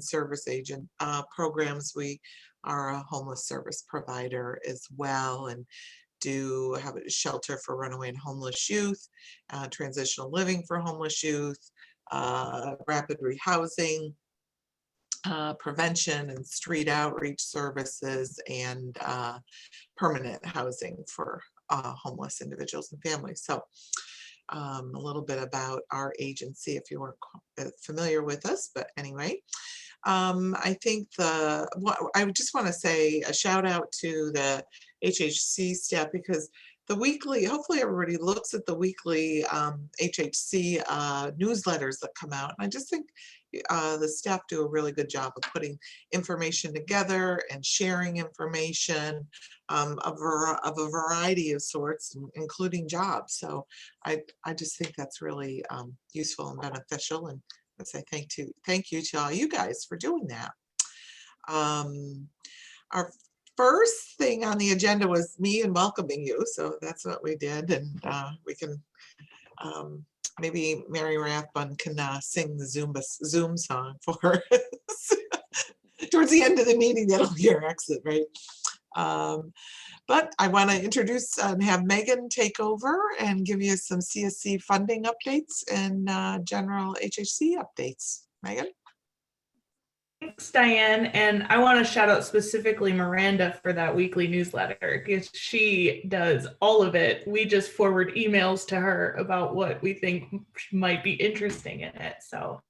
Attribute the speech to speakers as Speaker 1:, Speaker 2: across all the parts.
Speaker 1: service agent programs. We are a homeless service provider as well, and do have a shelter for runaway and homeless youth, transitional living for homeless youth, rapid rehousing, prevention and street outreach services, and permanent housing for homeless individuals and families. So a little bit about our agency if you weren't familiar with us, but anyway. I think I just want to say a shout out to the HHC staff, because the weekly, hopefully everybody looks at the weekly HHC newsletters that come out. And I just think the staff do a really good job of putting information together and sharing information of a variety of sorts, including jobs. So I just think that's really useful and beneficial. And I say thank you to all you guys for doing that. Our first thing on the agenda was me and welcoming you, so that's what we did, and we can maybe Mary Rathbun can sing the Zoom song for us towards the end of the meeting. That'll be our exit, right? But I want to introduce and have Megan take over and give you some CSC funding updates and general HHC updates. Megan?
Speaker 2: Thanks, Diane. And I want to shout out specifically Miranda for that weekly newsletter, because she does all of it. We just forward emails to her about what we think might be interesting in it. So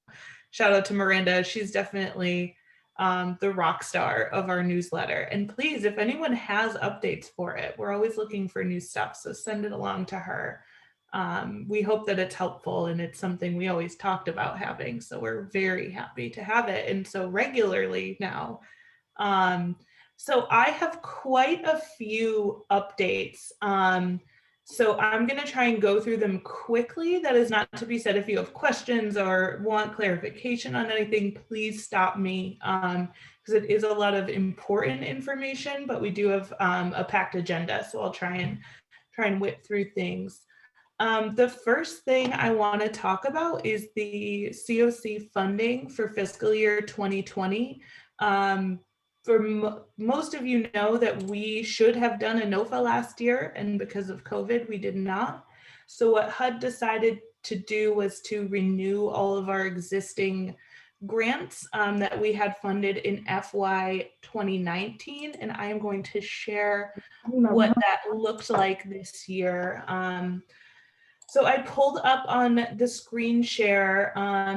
Speaker 2: shout out to Miranda. She's definitely the rock star of our newsletter. And please, if anyone has updates for it, we're always looking for new stuff. So send it along to her. We hope that it's helpful, and it's something we always talked about having. So we're very happy to have it, and so regularly now. So I have quite a few updates. So I'm going to try and go through them quickly. That is not to be said, if you have questions or want clarification on anything, please stop me, because it is a lot of important information, but we do have a packed agenda. So I'll try and whip through things. The first thing I want to talk about is the COC funding for fiscal year 2020. Most of you know that we should have done a NOFA last year, and because of COVID, we did not. So what HUD decided to do was to renew all of our existing grants that we had funded in FY 2019, and I am going to share what that looked like this year. So I pulled up on the screen share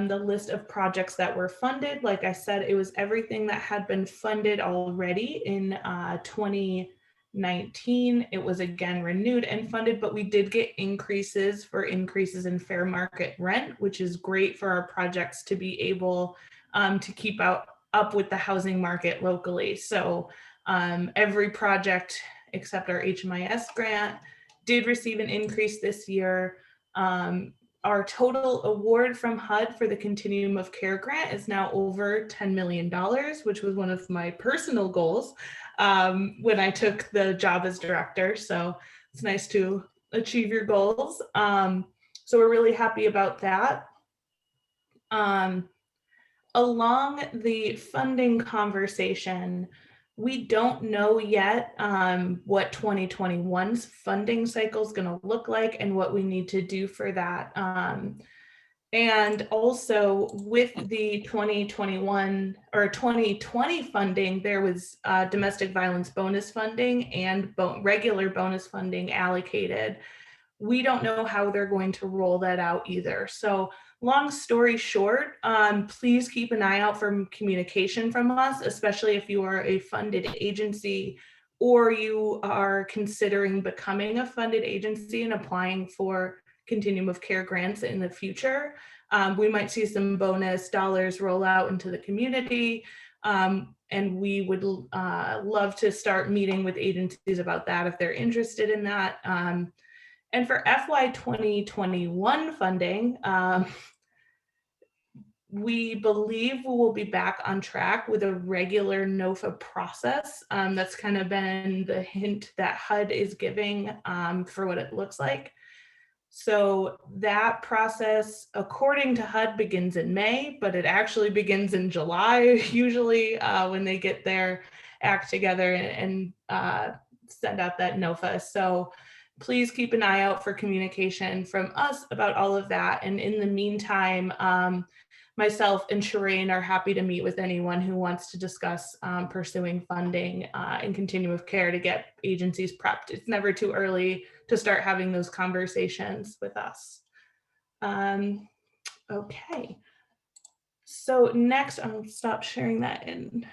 Speaker 2: the list of projects that were funded. Like I said, it was everything that had been funded already in 2019. It was again renewed and funded, but we did get increases in fair market rent, which is great for our projects to be able to keep up with the housing market locally. So every project except our HMIS grant did receive an increase this year. Our total award from HUD for the Continuum of Care grant is now over $10 million, which was one of my personal goals when I took the job as director. So it's nice to achieve your goals. So we're really happy about that. Along the funding conversation, we don't know yet what 2021's funding cycle is going to look like and what we need to do for that. And also with the 2021 or 2020 funding, there was domestic violence bonus funding and regular bonus funding allocated. We don't know how they're going to roll that out either. So long story short, please keep an eye out for communication from us, especially if you are a funded agency or you are considering becoming a funded agency and applying for Continuum of Care grants in the future. We might see some bonus dollars roll out into the community, and we would love to start meeting with agencies about that if they're interested in that. And for FY 2021 funding, we believe we will be back on track with a regular NOFA process. That's kind of been the hint that HUD is giving for what it looks like. So that process, according to HUD, begins in May, but it actually begins in July, usually when they get their act together and send out that NOFA. So please keep an eye out for communication from us about all of that. And in the meantime, myself and Shireen are happy to meet with anyone who wants to discuss pursuing funding and continuum of care to get agencies prepped. It's never too early to start having those conversations with us. Okay. So next, I'm gonna stop sharing that in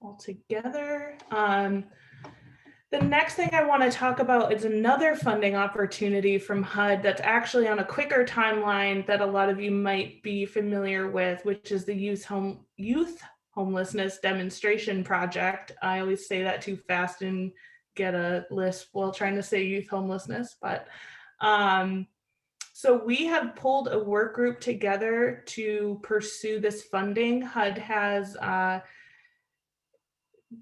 Speaker 2: altogether. The next thing I want to talk about is another funding opportunity from HUD that's actually on a quicker timeline that a lot of you might be familiar with, which is the Youth Homelessness Demonstration Project. I always say that too fast and get a lisp while trying to say youth homelessness, but so we have pulled a work group together to pursue this funding. HUD has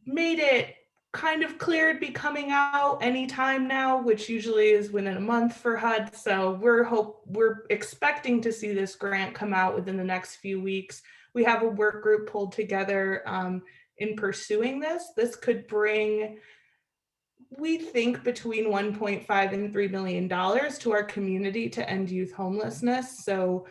Speaker 2: made it kind of clear it'd be coming out anytime now, which usually is within a month for HUD. So we're expecting to see this grant come out within the next few weeks. We have a work group pulled together in pursuing this. This could bring, we think, between 1.5 and $3 million to our community to end youth homelessness. So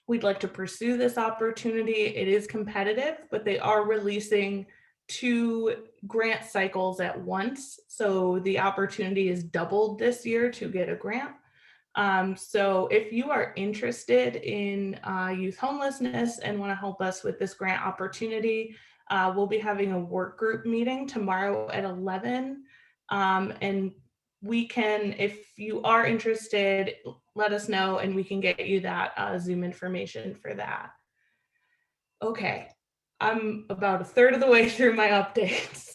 Speaker 2: we'd like to pursue this opportunity. It is competitive, but they are releasing 2 grant cycles at once. So the opportunity is doubled this year to get a grant. So if you are interested in youth homelessness and want to help us with this grant opportunity, we'll be having a work group meeting tomorrow at 11. And we can, if you are interested, let us know and we can get you that Zoom information for that. Okay, I'm about a third of the way through my updates,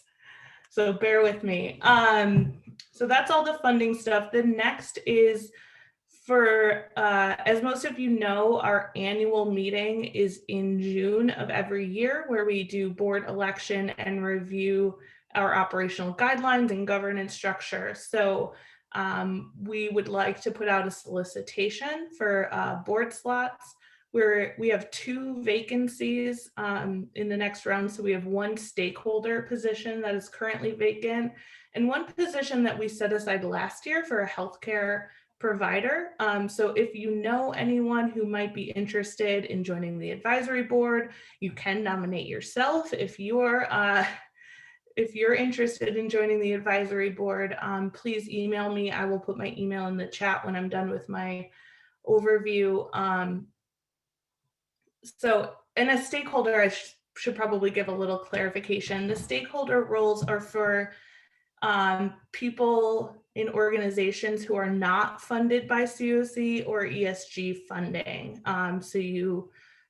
Speaker 2: so bear with me. So that's all the funding stuff. The next is for, as most of you know, our annual meeting is in June of every year, where we do board election and review our operational guidelines and governance structure. So we would like to put out a solicitation for board slots. We have 2 vacancies in the next round. So we have 1 stakeholder position that is currently vacant and 1 position that we set aside last year for a healthcare provider. So if you know anyone who might be interested in joining the advisory board, you can nominate yourself. If you're interested in joining the advisory board, please email me. I will put my email in the chat when I'm done with my overview. So, and a stakeholder, I should probably give a little clarification. The stakeholder roles are for people in organizations who are not funded by COC or ESG funding.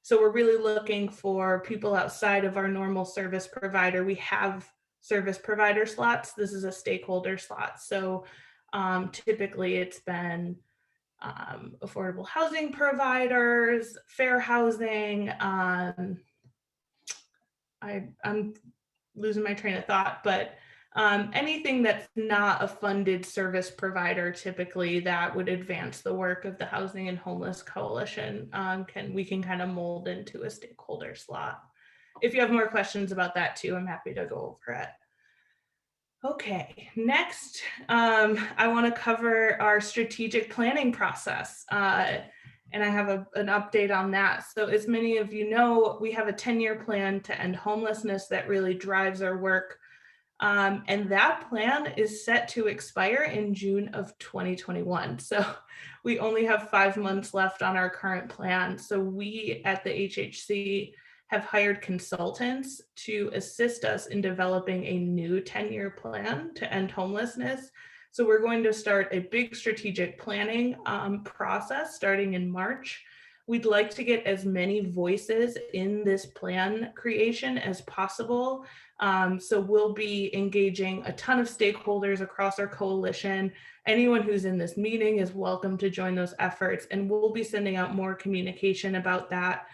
Speaker 2: So we're really looking for people outside of our normal service provider. We have service provider slots. This is a stakeholder slot. So typically it's been affordable housing providers, fair housing. I'm losing my train of thought, but anything that's not a funded service provider, typically that would advance the work of the Housing and Homeless Coalition, we can kind of mold into a stakeholder slot. If you have more questions about that too, I'm happy to go over it. Okay, next, I want to cover our strategic planning process. And I have an update on that. So as many of you know, we have a 10-year plan to end homelessness that really drives our work. And that plan is set to expire in June of 2021. So we only have 5 months left on our current plan. So we at the HHC have hired consultants to assist us in developing a new 10-year plan to end homelessness. So we're going to start a big strategic planning process starting in March. We'd like to get as many voices in this plan creation as possible. So we'll be engaging a ton of stakeholders across our coalition. Anyone who's in this meeting is welcome to join those efforts, and we'll be sending out more communication about that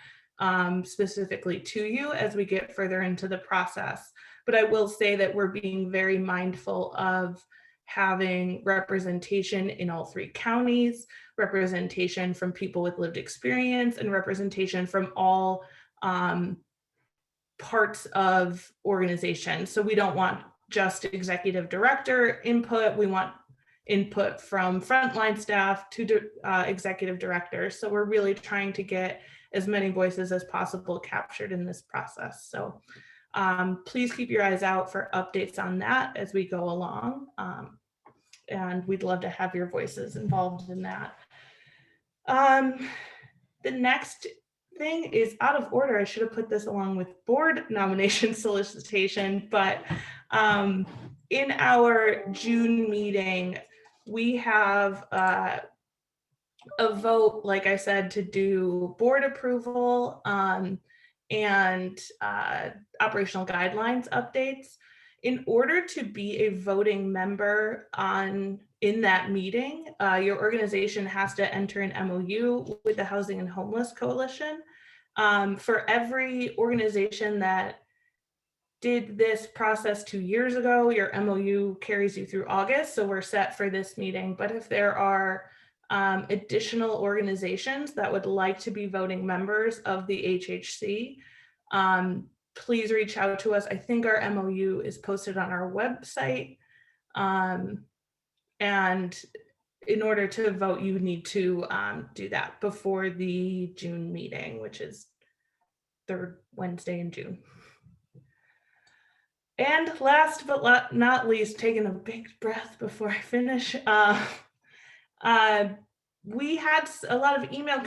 Speaker 2: specifically to you as we get further into the process. But I will say that we're being very mindful of having representation in all 3 counties, representation from people with lived experience, and representation from all parts of organizations. So we don't want just executive director input. We want input from frontline staff to executive directors. So we're really trying to get as many voices as possible captured in this process. So please keep your eyes out for updates on that as we go along. And we'd love to have your voices involved in that. The next thing is out of order. I should have put this along with board nomination solicitation, but in our June meeting, we have a vote, like I said, to do board approval and operational guidelines updates. In order to be a voting member in that meeting, your organization has to enter an MOU with the Housing and Homeless Coalition. For every organization that did this process 2 years ago, your MOU carries you through August, so we're set for this meeting. But if there are additional organizations that would like to be voting members of the HHC, please reach out to us. I think our MOU is posted on our website. And in order to vote, you need to do that before the June meeting, which is third Wednesday in June. And last but not least, taking a big breath before I finish, we had a lot of email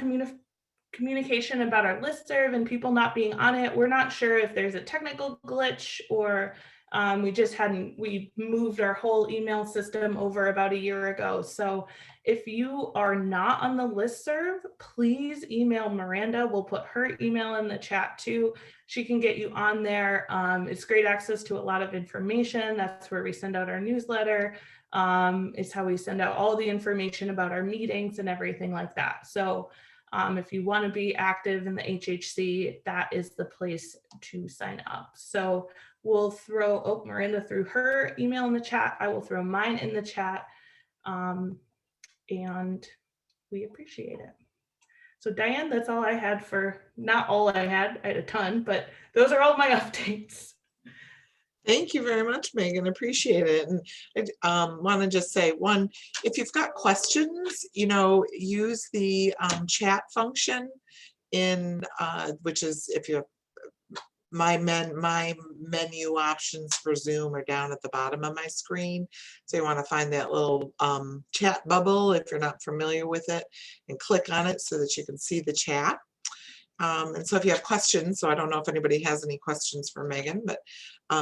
Speaker 2: communication about our listserv and people not being on it. We're not sure if there's a technical glitch or we moved our whole email system over about a year ago. So if you are not on the listserv, please email Miranda. We'll put her email in the chat too. She can get you on there. It's great access to a lot of information. That's where we send out our newsletter. It's how we send out all the information about our meetings and everything like that. So if you want to be active in the HHC, that is the place to sign up. So we'll throw, Miranda threw her email in the chat. I will throw mine in the chat. And we appreciate it. So Diane, that's all I had not all I had a ton, but those are all my updates.
Speaker 1: Thank you very much, Megan. Appreciate it. And I want to just say, one, if you've got questions, use the chat function in which is, if you have my menu options for Zoom are down at the bottom of my screen. So you want to find that little chat bubble if you're not familiar with it, and click on it so that you can see the chat. And so if you have questions, so I don't know if anybody has any questions for Megan, but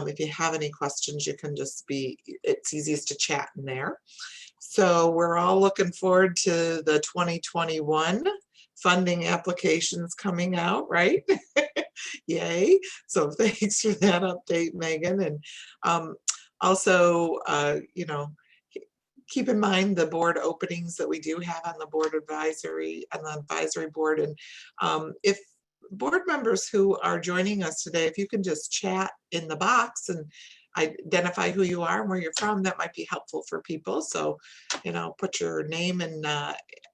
Speaker 1: if you have any questions, you can just it's easiest to chat in there. So we're all looking forward to the 2021 funding applications coming out, right? Yay. So thanks for that update, Megan. And also, keep in mind the board openings that we do have on the board advisory board. And if board members who are joining us today, if you can just chat in the box and identify who you are and where you're from, that might be helpful for people. So, put your name and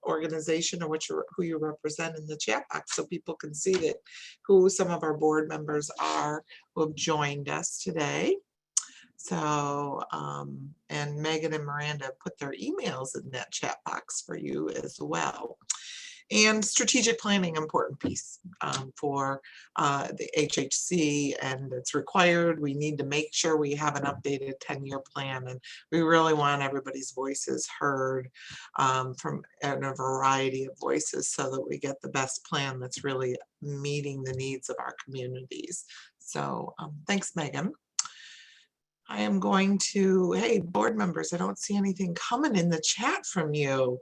Speaker 1: organization or who you represent in the chat box so people can see who some of our board members are who have joined us today. So, and Megan and Miranda put their emails in that chat box for you as well. And strategic planning, important piece for the HHC, and it's required. We need to make sure we have an updated 10-year plan, and we really want everybody's voices heard from a variety of voices so that we get the best plan that's really meeting the needs of our communities. So thanks, Megan. I am going to, hey, board members, I don't see anything coming in the chat from you.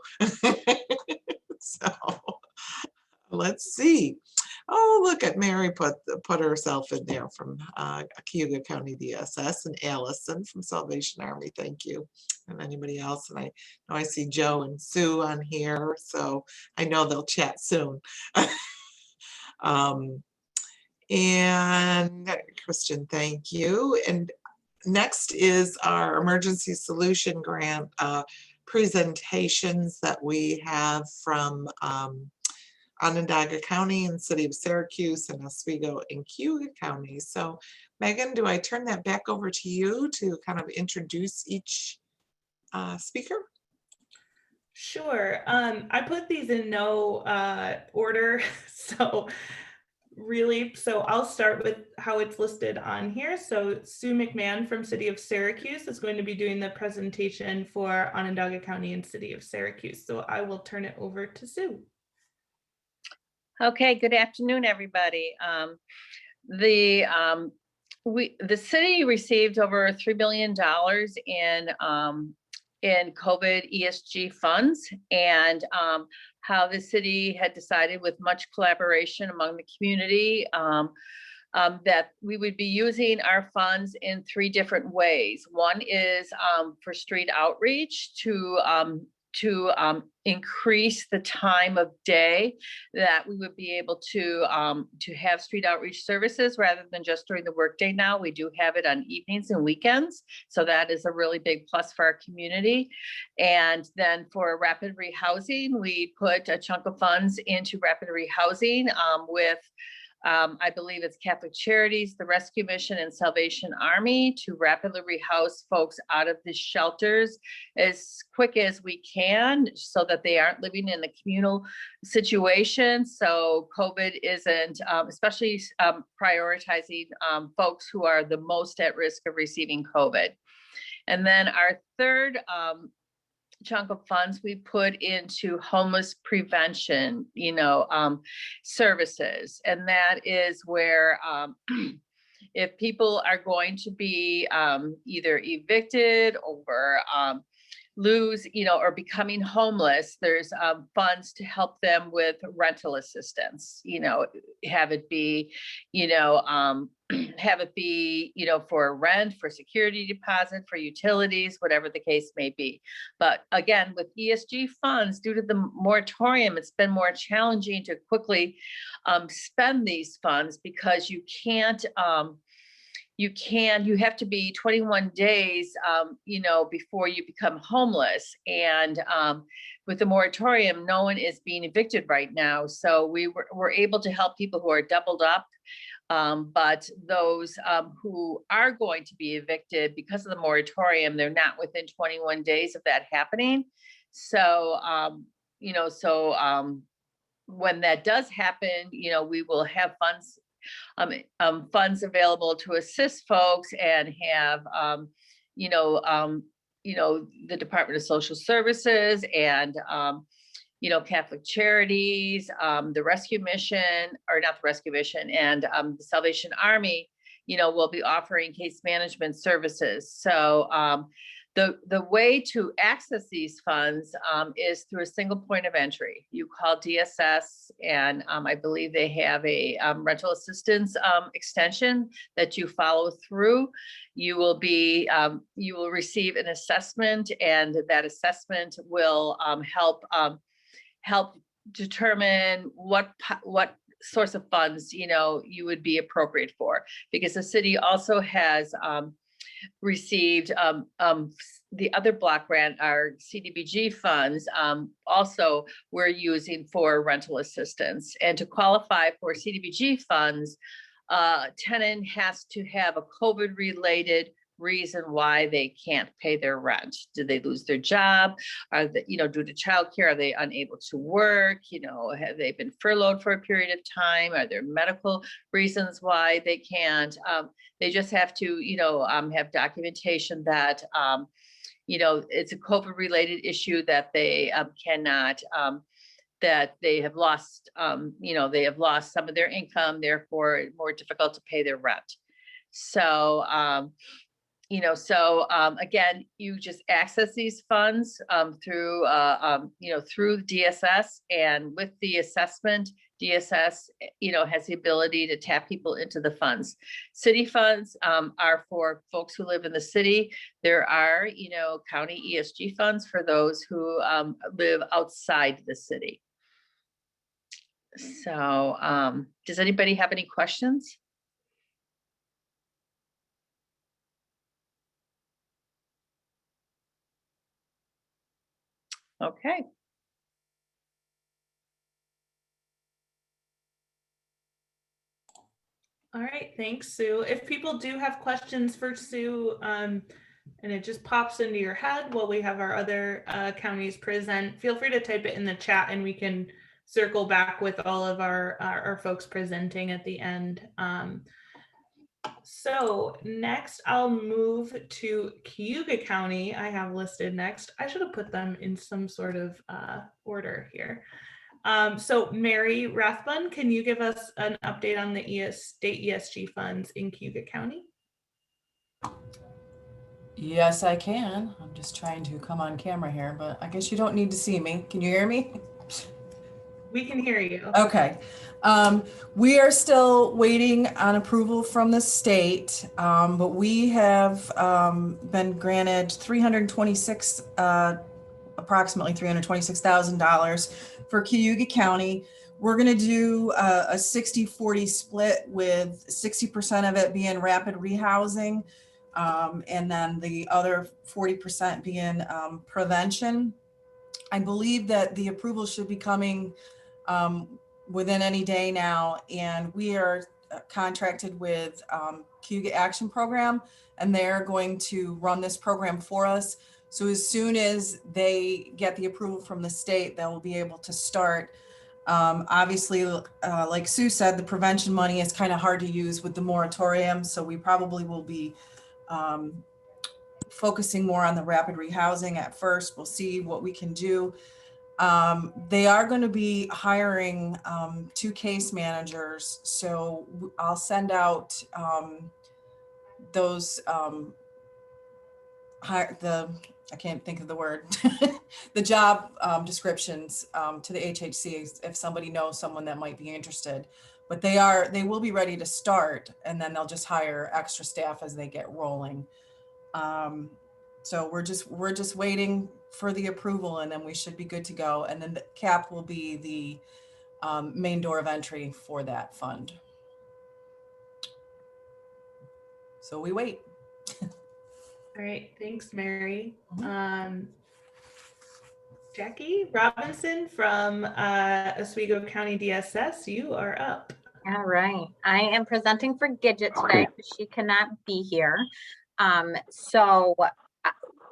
Speaker 1: So let's see. Oh, look at Mary put herself in there from Cayuga County DSS, and Allison from Salvation Army. Thank you. And anybody else? And I know I see Joe and Sue on here, so I know they'll chat soon. And Christian, thank you. And Next is our emergency solution grant presentations that we have from Onondaga County and City of Syracuse and Oswego and Cuyahoga County. So Megan, do I turn that back over to you to kind of introduce each speaker?
Speaker 2: Sure. I put these in no order. So I'll start with how it's listed on here. So Sue McMahon from City of Syracuse is going to be doing the presentation for Onondaga County and City of Syracuse. So I will turn it over to Sue.
Speaker 3: Okay, good afternoon, everybody. The city received over $3 billion in COVID ESG funds, and how the city had decided, with much collaboration among the community, that we would be using our funds in 3 different ways. One is for street outreach to increase the time of day that we would be able to have street outreach services rather than just during the workday. Now we do have it on evenings and weekends, so that is a really big plus for our community. And then for rapid rehousing, we put a chunk of funds into rapid rehousing with I believe it's Catholic Charities, the Rescue Mission, and Salvation Army to rapidly rehouse folks out of the shelters as quick as we can so that they aren't living in a communal situation. So COVID isn't, especially prioritizing folks who are the most at risk of receiving COVID. And then our third chunk of funds we put into homeless prevention, services. And that is where if people are going to be either evicted or lose, or becoming homeless, there's funds to help them with rental assistance, have it be, for rent, for security deposit, for utilities, whatever the case may be. But again, with ESG funds, due to the moratorium, it's been more challenging to quickly spend these funds because you have to be 21 days, before you become homeless. And with the moratorium, no one is being evicted right now. So we're able to help people who are doubled up. But those who are going to be evicted because of the moratorium, they're not within 21 days of that happening. So, when that does happen, we will have funds available to assist folks and have, the Department of Social Services and, Catholic Charities, the Rescue Mission, or not the Rescue Mission, and the Salvation Army, will be offering case management services. So the way to access these funds is through a single point of entry. You call DSS, and I believe they have a rental assistance extension that you follow through. You will receive an assessment, and that assessment will help determine what source of funds you would be appropriate for, because the city also has received the other block grant, our CDBG funds, also we're using for rental assistance. And to qualify for CDBG funds, tenant has to have a COVID related reason why they can't pay their rent. Do they lose their job? Are they, due to childcare, are they unable to work? Have they been furloughed for a period of time? Are there medical reasons why they can't? They just have to, have documentation that, it's a COVID related issue, that they cannot, that they have lost, they have lost some of their income, therefore more difficult to pay their rent. So, again, you just access these funds through DSS, and with the assessment, DSS, has the ability to tap people into the funds. City funds are for folks who live in the city. There are, county ESG funds for those who live outside the city. So does anybody have any questions? Okay.
Speaker 2: All right, thanks, Sue. If people do have questions for Sue, and it just pops into your head while we have our other counties present, feel free to type it in the chat and we can circle back with all of our folks presenting at the end. So next I'll move to Cayuga County. I have listed next. I should have put them in some sort of order here. So Mary Rathbun, can you give us an update on the state ESG funds in Cayuga County?
Speaker 4: Yes, I can. I'm just trying to come on camera here, but I guess you don't need to see me. Can you hear me?
Speaker 2: We can hear you.
Speaker 4: Okay. We are still waiting on approval from the state, but we have been granted approximately $326,000 for Cayuga County. We're going to do a 60-40 split with 60% of it being rapid rehousing, and then the other 40% being prevention. I believe that the approval should be coming within any day now, and we are contracted with Cayuga Action Program, and they're going to run this program for us. So as soon as they get the approval from the state, they will be able to start. Obviously, like Sue said, the prevention money is kind of hard to use with the moratorium, so we probably will be focusing more on the rapid rehousing at first. We'll see what we can do. They are going to be hiring 2 case managers, so I'll send out those I can't think of the word, the job descriptions to the HHC if somebody knows someone that might be interested. But they will be ready to start, and then they'll just hire extra staff as they get rolling. So we're just waiting for the approval, and then we should be good to go. And then the CAP will be the main door of entry for that fund. So we wait.
Speaker 2: All right, thanks, Mary. Jackie Robinson from Oswego County DSS, you are up.
Speaker 5: All right, I am presenting for Gidget today because she cannot be here. So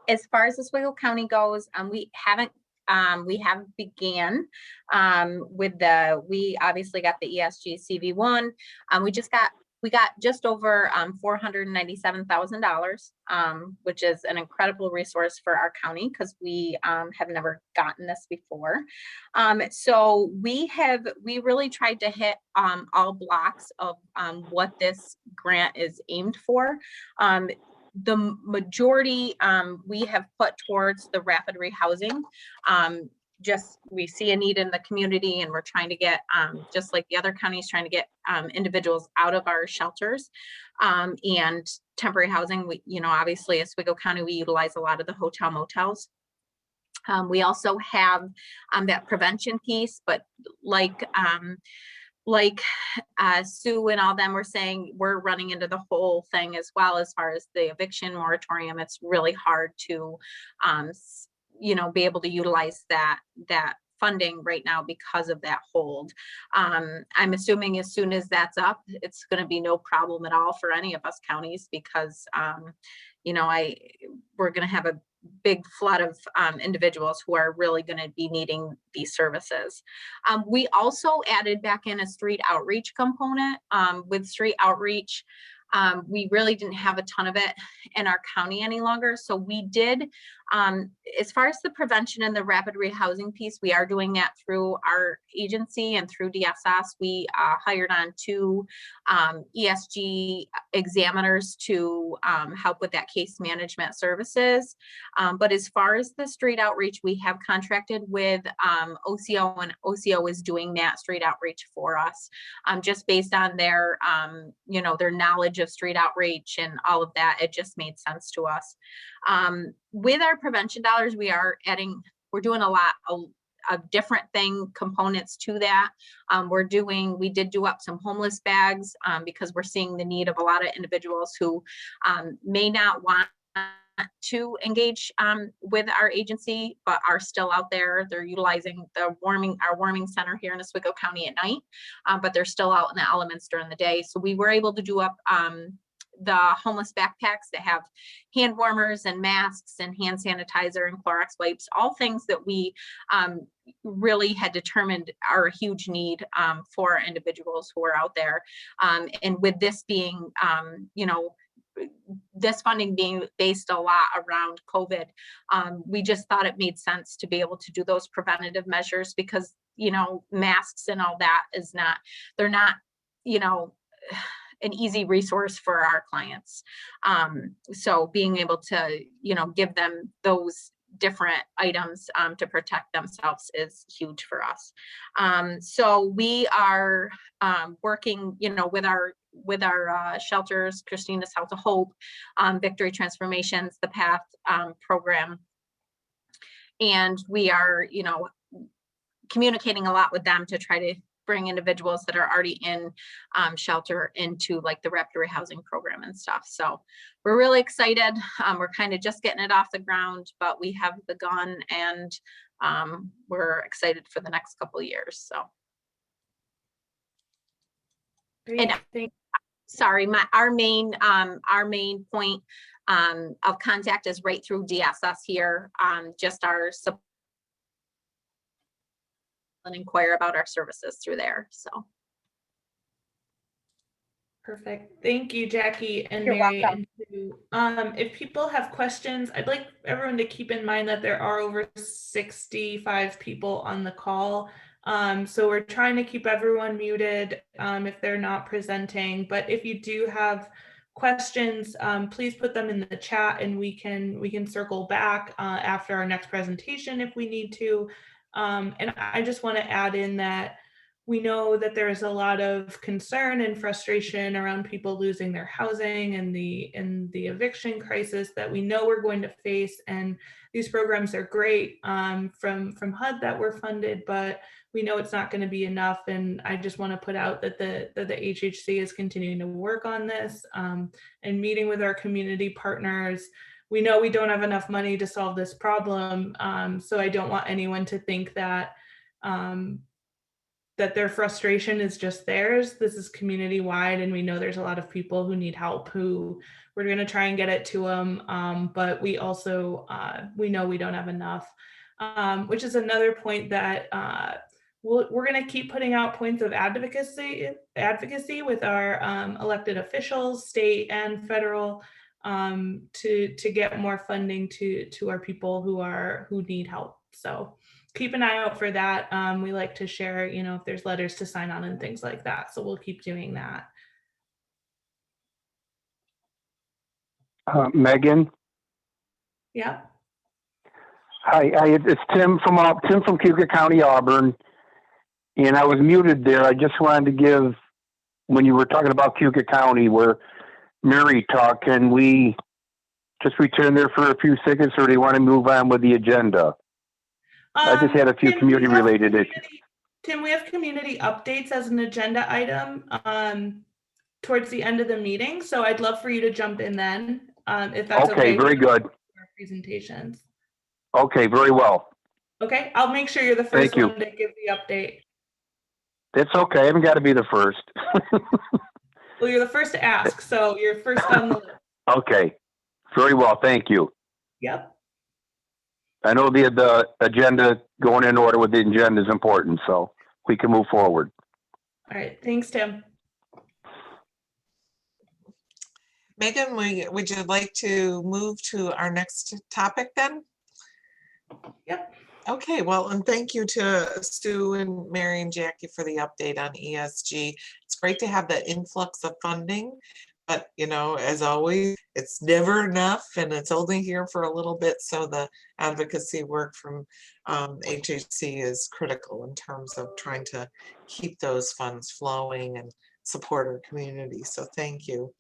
Speaker 5: as far as Oswego County goes, we have began with we obviously got the ESG CV1. We got just over $497,000, which is an incredible resource for our county because we have never gotten this before. So we really tried to hit all blocks of what this grant is aimed for. The majority we have put towards the rapid rehousing. Just we see a need in the community, and we're trying to get just like the other counties, trying to get individuals out of our shelters and temporary housing. We, obviously Oswego County, we utilize a lot of the hotel motels. We also have that prevention piece, but like Sue and all them were saying, we're running into the whole thing as well. As far as the eviction moratorium, it's really hard to be able to utilize that funding right now because of that hold. I'm assuming as soon as that's up, it's going to be no problem at all for any of us counties because we're going to have a big flood of individuals who are really going to be needing these services. We also added back in a street outreach component. With street outreach, we really didn't have a ton of it in our county any longer. So we did, as far as the prevention and the rapid rehousing piece, we are doing that through our agency and through DSS. We hired on 2 ESG examiners to help with that case management services. But as far as the street outreach, we have contracted with OCO, and OCO is doing that street outreach for us, just based on their, their knowledge of street outreach and all of that. It just made sense to us. With our prevention dollars, we're doing a lot of different components to that. We did do up some homeless bags because we're seeing the need of a lot of individuals who may not want to engage with our agency, but are still out there. They're utilizing our warming center here in Oswego County at night, but they're still out in the elements during the day. So we were able to do up the homeless backpacks that have hand warmers and masks and hand sanitizer and Clorox wipes, all things that we really had determined are a huge need for individuals who are out there. And with this being, this funding being based a lot around COVID, we just thought it made sense to be able to do those preventative measures because, masks and all that is not, they're not, an easy resource for our clients. So being able to, give them those different items to protect themselves is huge for us. So we are working, with our shelters, Christina's House of Hope, Victory Transformations, the PATH program. And we are, communicating a lot with them to try to bring individuals that are already in shelter into like the rapid rehousing program and stuff. So we're really excited. We're kind of just getting it off the ground, but we have begun and we're excited for the next couple of years. So.
Speaker 2: Great.
Speaker 5: Sorry, our main point of contact is right through DSS here. Just our support and inquire about our services through there. So.
Speaker 2: Perfect. Thank you, Jackie and
Speaker 5: You're
Speaker 2: Mary.
Speaker 5: welcome.
Speaker 2: And if people have questions, I'd like everyone to keep in mind that there are over 65 people on the call. So we're trying to keep everyone muted if they're not presenting. But if you do have questions, please put them in the chat and we can circle back after our next presentation if we need to. And I just want to add in that we know that there's a lot of concern and frustration around people losing their housing and the eviction crisis that we know we're going to face. And these programs are great from HUD that were funded, but we know it's not going to be enough. And I just want to put out that the HHC is continuing to work on this and meeting with our community partners. We know we don't have enough money to solve this problem. So I don't want anyone to think that that their frustration is just theirs. This is community wide, and we know there's a lot of people who need help who we're going to try and get it to them. But we also, we know we don't have enough, which is another point that we're going to keep putting out points of advocacy with our elected officials, state and federal, to get more funding to our people who need help. So keep an eye out for that. We like to share, if there's letters to sign on and things like that. So we'll keep doing that.
Speaker 6: Megan.
Speaker 2: Yeah.
Speaker 6: Hi, it's Tim from Cuyahoga County, Auburn, and I was muted there. I just wanted to give, when you were talking about Cuyahoga County, where Mary talked, can we just return there for a few seconds, or do you want to move on with the agenda? I just had a few community-related issues.
Speaker 2: Tim, we have community updates as an agenda item towards the end of the meeting, so I'd love for you to jump in then, if that's okay.
Speaker 6: Okay, very good.
Speaker 2: Our presentations.
Speaker 6: Okay, very well.
Speaker 2: Okay, I'll make sure you're the first one to give the update.
Speaker 6: That's okay. I haven't got to be the first.
Speaker 2: Well, you're the first to ask, so you're first on the list.
Speaker 6: Okay, very well. Thank you.
Speaker 2: Yep.
Speaker 6: I know the agenda, going in order with the agenda is important, so we can move forward.
Speaker 2: All right, thanks, Tim.
Speaker 1: Megan, would you like to move to our next topic then?
Speaker 2: Yep.
Speaker 1: Okay, well, and thank you to Sue and Mary and Jackie for the update on ESG. It's great to have that influx of funding, but as always, it's never enough and it's only here for a little bit. So the advocacy work from HHC is critical in terms of trying to keep those funds flowing and support our community. So thank you.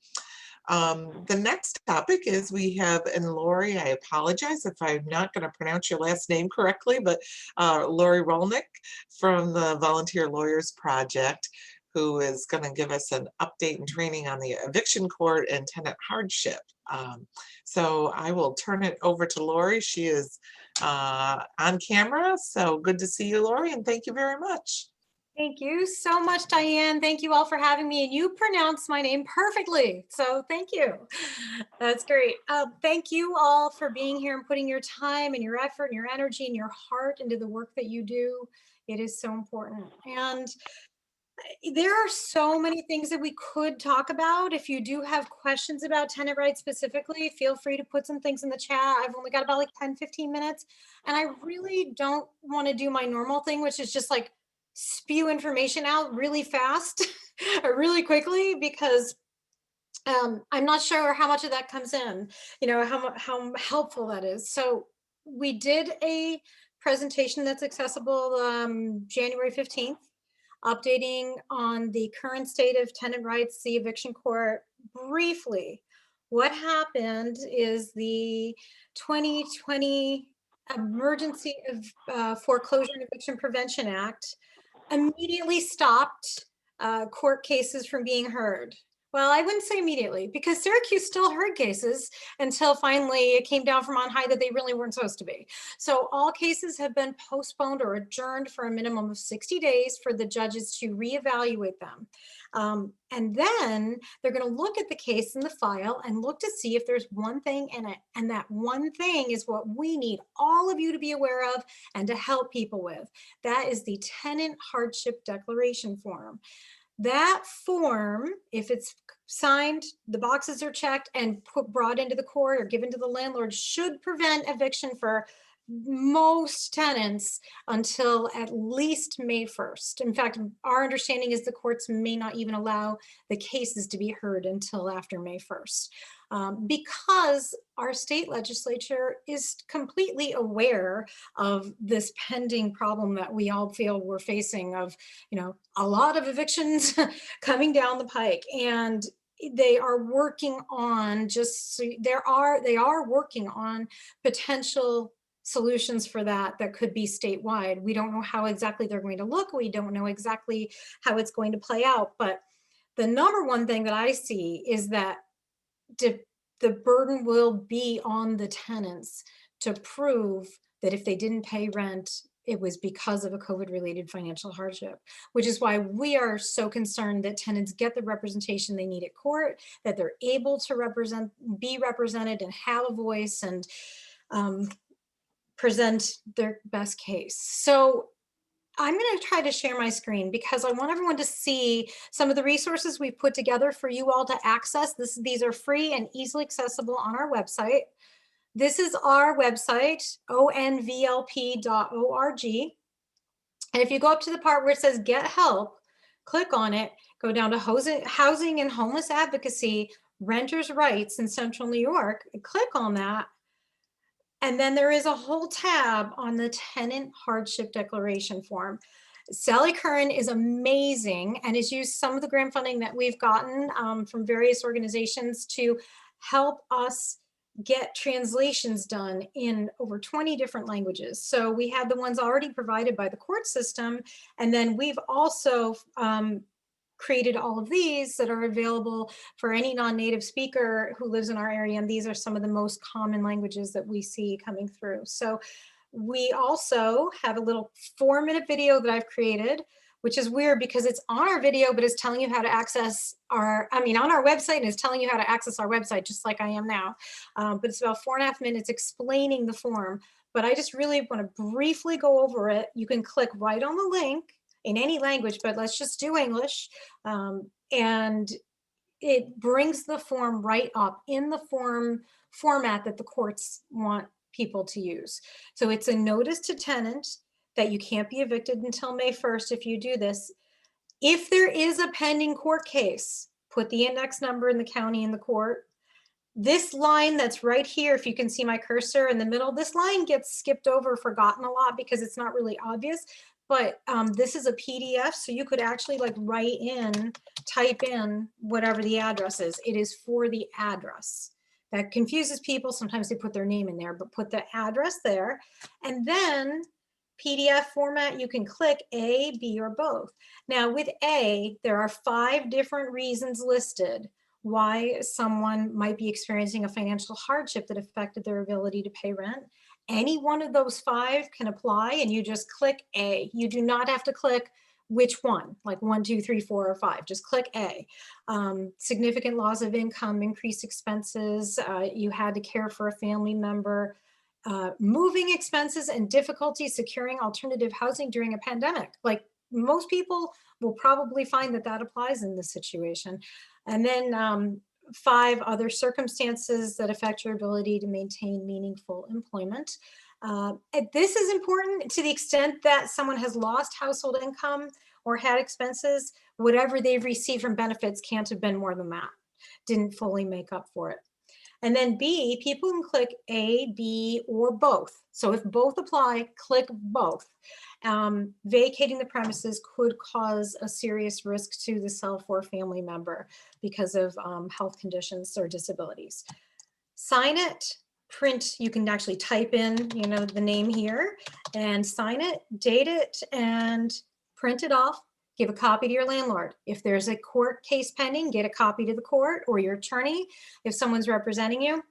Speaker 1: The next topic is we have, and Lori, I apologize if I'm not going to pronounce your last name correctly, but Lori Rolnick from the Volunteer Lawyers Project. who is going to give us an update and training on the eviction court and tenant hardship. So I will turn it over to Lori. She is on camera. So good to see you, Lori, and thank you very much.
Speaker 7: Thank you so much, Diane. Thank you all for having me. And you pronounced my name perfectly. So thank you. That's great. Thank you all for being here and putting your time and your effort and your energy and your heart into the work that you do. It is so important. And there are so many things that we could talk about. If you do have questions about tenant rights specifically, feel free to put some things in the chat. I've only got about like 10, 15 minutes. And I really don't want to do my normal thing, which is just like spew information out really fast or really quickly, because I'm not sure how much of that comes in, how helpful that is. So we did a presentation that's accessible January 15th, updating on the current state of tenant rights, the eviction court. Briefly, what happened is the 2020 Emergency of Foreclosure and Eviction Prevention Act immediately stopped court cases from being heard. Well, I wouldn't say immediately, because Syracuse still heard cases until finally it came down from on high that they really weren't supposed to be. So all cases have been postponed or adjourned for a minimum of 60 days for the judges to reevaluate them. And then they're going to look at the case in the file and look to see if there's one thing in it. And that one thing is what we need all of you to be aware of and to help people with. That is the tenant hardship declaration form. That form, if it's signed, the boxes are checked and brought into the court or given to the landlord, should prevent eviction for most tenants until at least May 1st. In fact, our understanding is the courts may not even allow the cases to be heard until after May 1st. Because our state legislature is completely aware of this pending problem that we all feel we're facing of, a lot of evictions coming down the pike. And they are working on they are working on potential solutions for that could be statewide. We don't know how exactly they're going to look. We don't know exactly how it's going to play out. But the number one thing that I see is that the burden will be on the tenants to prove that if they didn't pay rent, it was because of a COVID-related financial hardship, which is why we are so concerned that tenants get the representation they need at court, that they're able to be represented and have a voice and present their best case. So I'm going to try to share my screen because I want everyone to see some of the resources we've put together for you all to access. These are free and easily accessible on our website. This is our website, onvlp.org. And if you go up to the part where it says Get Help, click on it, go down to Housing and Homeless Advocacy, Renters' Rights in Central New York, and click on that. And then there is a whole tab on the tenant hardship declaration form. Sally Curran is amazing and has used some of the grant funding that we've gotten from various organizations to help us get translations done in over 20 different languages. So we had the ones already provided by the court system, and then we've also created all of these that are available for any non-native speaker who lives in our area. And these are some of the most common languages that we see coming through. So we also have a little 4-minute video that I've created, which is weird because it's on our video, but it's telling you how to access on our website, and it's telling you how to access our website, just like I am now. But it's about 4.5 minutes explaining the form. But I just really want to briefly go over it. You can click right on the link in any language, but let's just do English. And it brings the form right up in the format that the courts want people to use. So it's a notice to tenant that you can't be evicted until May 1st if you do this. If there is a pending court case, put the index number in the county and the court. This line that's right here, if you can see my cursor in the middle, this line gets skipped over, forgotten a lot because it's not really obvious. But this is a PDF, so you could actually type in whatever the address is. It is for the address. That confuses people. Sometimes they put their name in there, but put the address there. And then PDF format, you can click A, B, or both. Now with A, there are 5 different reasons listed why someone might be experiencing a financial hardship that affected their ability to pay rent. Any one of those 5 can apply, and you just click A. You do not have to click which one, like 1, 2, 3, 4, or 5. Just click A. Significant loss of income, increased expenses, you had to care for a family member, moving expenses, and difficulty securing alternative housing during a pandemic. Like, most people will probably find that that applies in this situation. And then 5 other circumstances that affect your ability to maintain meaningful employment. And this is important to the extent that someone has lost household income or had expenses. Whatever they've received from benefits can't have been more than that. Didn't fully make up for it. And then B, people can click A, B, or both. So if both apply, click both. Vacating the premises could cause a serious risk to the self or family member because of health conditions or disabilities. Sign it, print, you can actually type in, you know, the name here and sign it, date it, and print it off. Give a copy to your landlord. If there's a court case pending, get a copy to the court or your attorney if someone's representing you,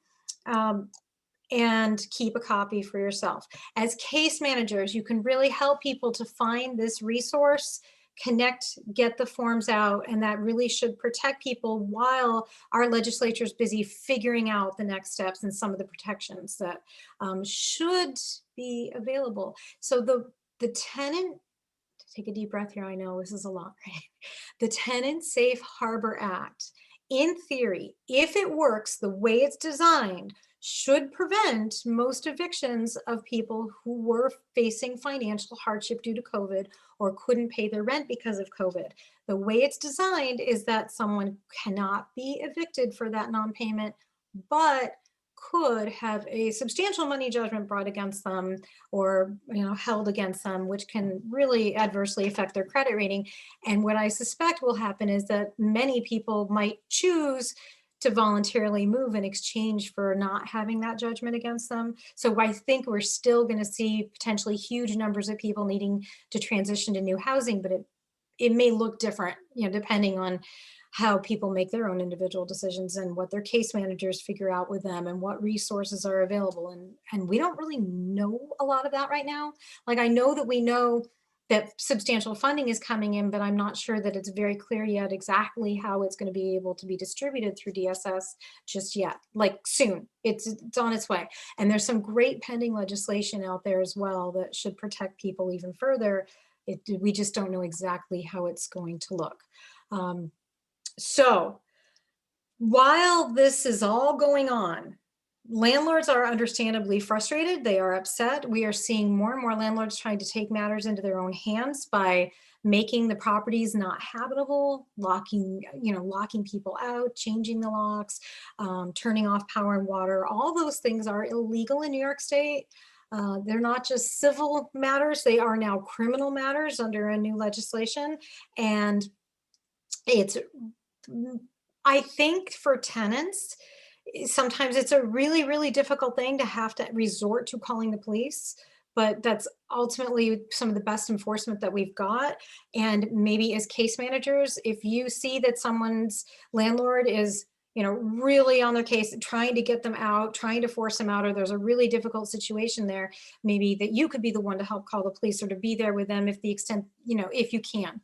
Speaker 7: and keep a copy for yourself. As case managers, you can really help people to find this resource, connect, get the forms out, and that really should protect people while our legislature is busy figuring out the next steps and some of the protections that should be available. So the tenant, take a deep breath here, I know this is a lot, right? The Tenant Safe Harbor Act, in theory, if it works the way it's designed, should prevent most evictions of people who were facing financial hardship due to COVID or couldn't pay their rent because of COVID. The way it's designed is that someone cannot be evicted for that non-payment, but could have a substantial money judgment brought against them or, you know, held against them, which can really adversely affect their credit rating. And what I suspect will happen is that many people might choose to voluntarily move in exchange for not having that judgment against them. So I think we're still going to see potentially huge numbers of people needing to transition to new housing, but it may look different, you know, depending on how people make their own individual decisions and what their case managers figure out with them and what resources are available. And we don't really know a lot of that right now. Like, I know that we know that substantial funding is coming in, but I'm not sure that it's very clear yet exactly how it's going to be able to be distributed through DSS just yet. Like, soon, it's on its way. And there's some great pending legislation out there as well that should protect people even further. We just don't know exactly how it's going to look. So while this is all going on, landlords are understandably frustrated. They are upset. We are seeing more and more landlords trying to take matters into their own hands by making the properties not habitable, locking people out, changing the locks, turning off power and water. All those things are illegal in New York State. They're not just civil matters, they are now criminal matters under a new legislation. And I think for tenants, sometimes it's a really, really difficult thing to have to resort to calling the police, but that's ultimately some of the best enforcement that we've got. And maybe as case managers, if you see that someone's landlord is, you know, really on their case, trying to get them out, trying to force them out, or there's a really difficult situation there, maybe that you could be the one to help call the police or to be there with them if the extent, you know, if you can,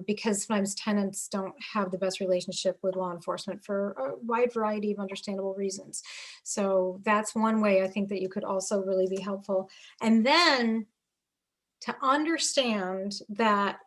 Speaker 7: because sometimes tenants don't have the best relationship with law enforcement for a wide variety of understandable reasons. So that's one way I think that you could also really be helpful. And then to understand that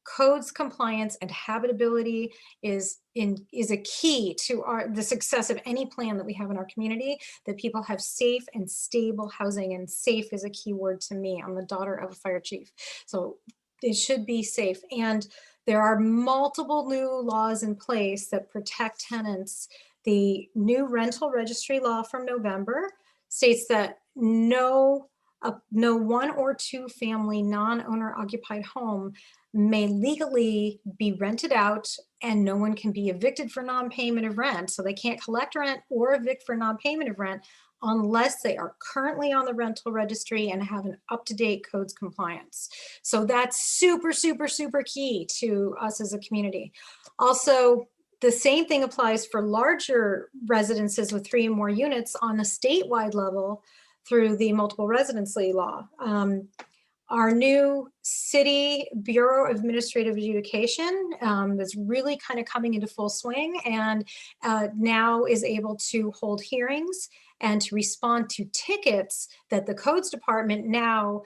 Speaker 7: codes compliance and habitability is a key to the success of any plan that we have in our community, that people have safe and stable housing. And safe is a key word to me. I'm the daughter of a fire chief, so it should be safe. And there are multiple new laws in place that protect tenants. The new rental registry law from November states that no 1 or 2 family non-owner occupied home may legally be rented out, and no one can be evicted for non-payment of rent. So they can't collect rent or evict for non-payment of rent unless they are currently on the rental registry and have an up-to-date codes compliance. So that's super, super, super key to us as a community. Also, the same thing applies for larger residences with 3 or more units on a statewide level through the multiple residency law. Our new City Bureau of Administrative Adjudication is really kind of coming into full swing, and now is able to hold hearings and to respond to tickets that the codes department now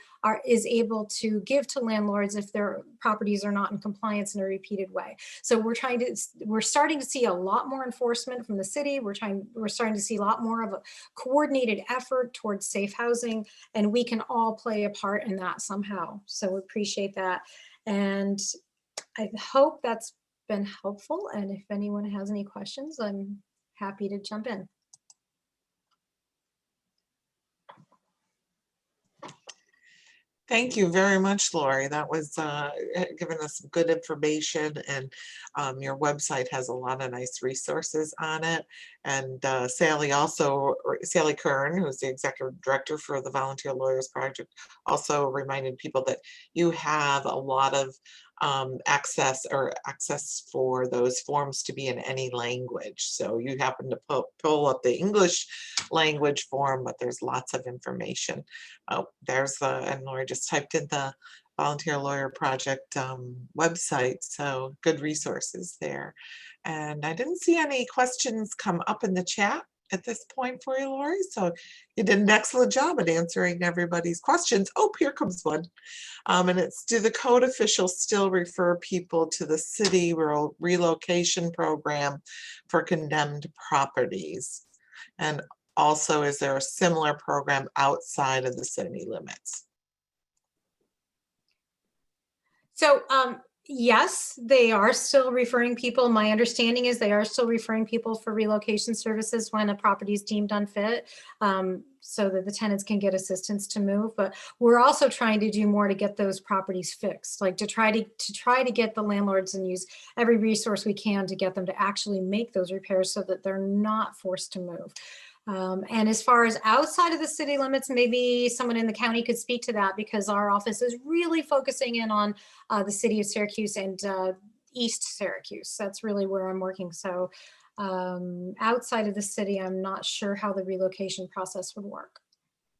Speaker 7: is able to give to landlords if their properties are not in compliance in a repeated way. So we're starting to see a lot more enforcement from the city. We're starting to see a lot more of a coordinated effort towards safe housing, and we can all play a part in that somehow. So we appreciate that. And I hope that's been helpful. And if anyone has any questions, I'm happy to jump in.
Speaker 1: Thank you very much, Lori. That was giving us some good information, and your website has a lot of nice resources on it. And Sally Kern, who's the executive director for the Volunteer Lawyers Project, also reminded people that you have a lot of access for those forms to be in any language. So you happen to pull up the English language form, but there's lots of information. Oh, and Lori just typed in the Volunteer Lawyer Project website, so good resources there. And I didn't see any questions come up in the chat at this point for you, Lori, so you did an excellent job at answering everybody's questions. Oh, here comes one. And it's, do the code officials still refer people to the city relocation program for condemned properties? And also, is there a similar program outside of the city limits?
Speaker 7: So yes, they are still referring people. My understanding is they are still referring people for relocation services when a property is deemed unfit, so that the tenants can get assistance to move. But we're also trying to do more to get those properties fixed, like to try to get the landlords and use every resource we can to get them to actually make those repairs so that they're not forced to move. And as far as outside of the city limits, maybe someone in the county could speak to that, because our office is really focusing in on the city of Syracuse and East Syracuse. That's really where I'm working. So outside of the city, I'm not sure how the relocation process would work.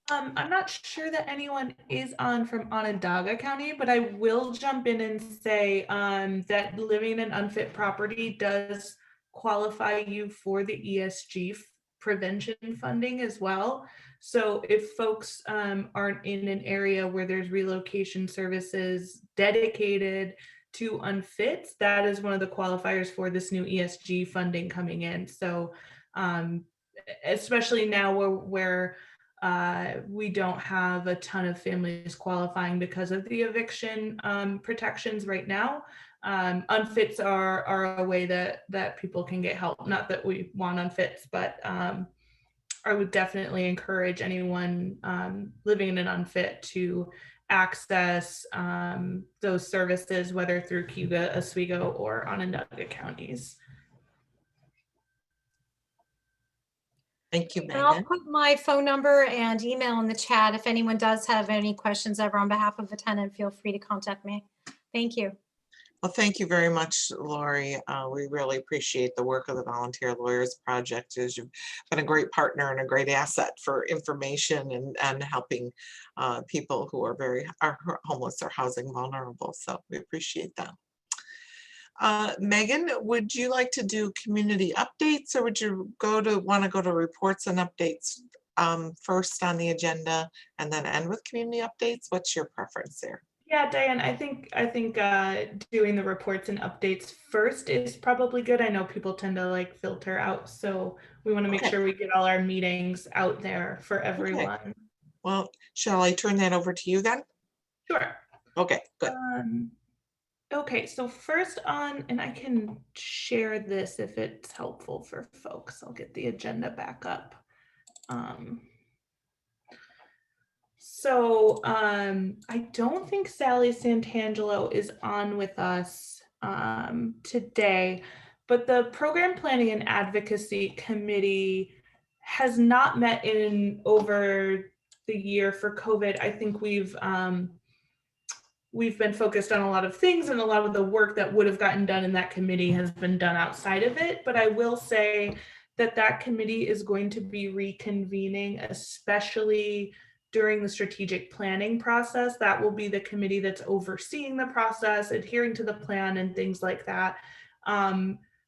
Speaker 2: I'm not sure that anyone is on from Onondaga County, but I will jump in and say that living in an unfit property does qualify you for the ESG prevention funding as well. So if folks aren't in an area where there's relocation services dedicated to unfits, that is one of the qualifiers for this new ESG funding coming in. So especially now where we don't have a ton of families qualifying because of the eviction protections right now. Unfits are a way that people can get help. Not that we want unfits, but I would definitely encourage anyone living in an unfit to access those services, whether through Cayuga, Oswego, or Onondaga counties.
Speaker 1: Thank you,
Speaker 7: And I'll
Speaker 1: Megan.
Speaker 7: put my phone number and email in the chat. If anyone does have any questions ever on behalf of a tenant, feel free to contact me. Thank you.
Speaker 1: Well, thank you very much, Lori. We really appreciate the work of the Volunteer Lawyers Project. As you've been a great partner and a great asset for information and helping people who are homeless or housing vulnerable. So we appreciate that. Megan, would you like to do community updates, or would you want to go to reports and updates first on the agenda and then end with community updates? What's your preference there?
Speaker 2: Yeah, Diane, I think doing the reports and updates first is probably good. I know people tend to like filter out, so we want to make sure we get all our meetings out there for everyone.
Speaker 1: Okay. Well, shall I turn that over to you then?
Speaker 2: Sure.
Speaker 1: Okay, good.
Speaker 2: Okay, so first on, and I can share this if it's helpful for folks. I'll get the agenda back up. So I don't think Sally Santangelo is on with us today, but the Program Planning and Advocacy Committee has not met in over the year for COVID. I think we've been focused on a lot of things, and a lot of the work that would have gotten done in that committee has been done outside of it. But I will say that that committee is going to be reconvening, especially during the strategic planning process. That will be the committee that's overseeing the process, adhering to the plan and things like that.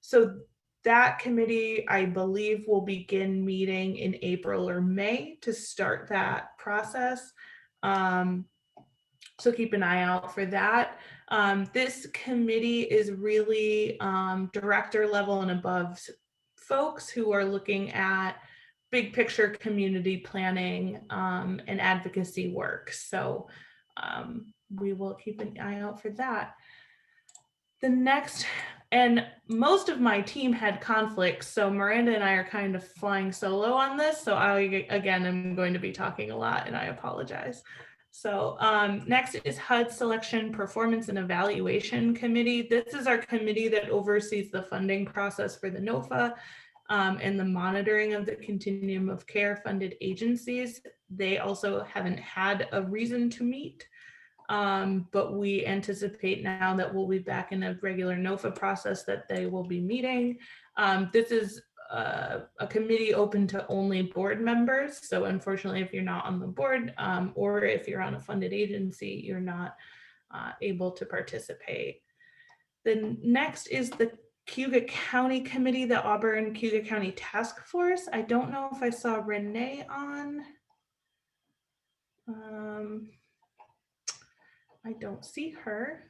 Speaker 2: So that committee, I believe, will begin meeting in April or May to start that process. So keep an eye out for that. This committee is really director level and above folks who are looking at big picture community planning and advocacy work. So we will keep an eye out for that. The next, and most of my team had conflicts, so Miranda and I are kind of flying solo on this. So I, again, am going to be talking a lot, and I apologize. So next is HUD Selection Performance and Evaluation Committee. This is our committee that oversees the funding process for the NOFA and the monitoring of the continuum of care funded agencies. They also haven't had a reason to meet, but we anticipate now that we'll be back in a regular NOFA process that they will be meeting. This is a committee open to only board members. So unfortunately, if you're not on the board or if you're on a funded agency, you're not able to participate. The next is the Cayuga County Committee, the Auburn Cayuga County Task Force. I don't know if I saw Renee on. I don't see her.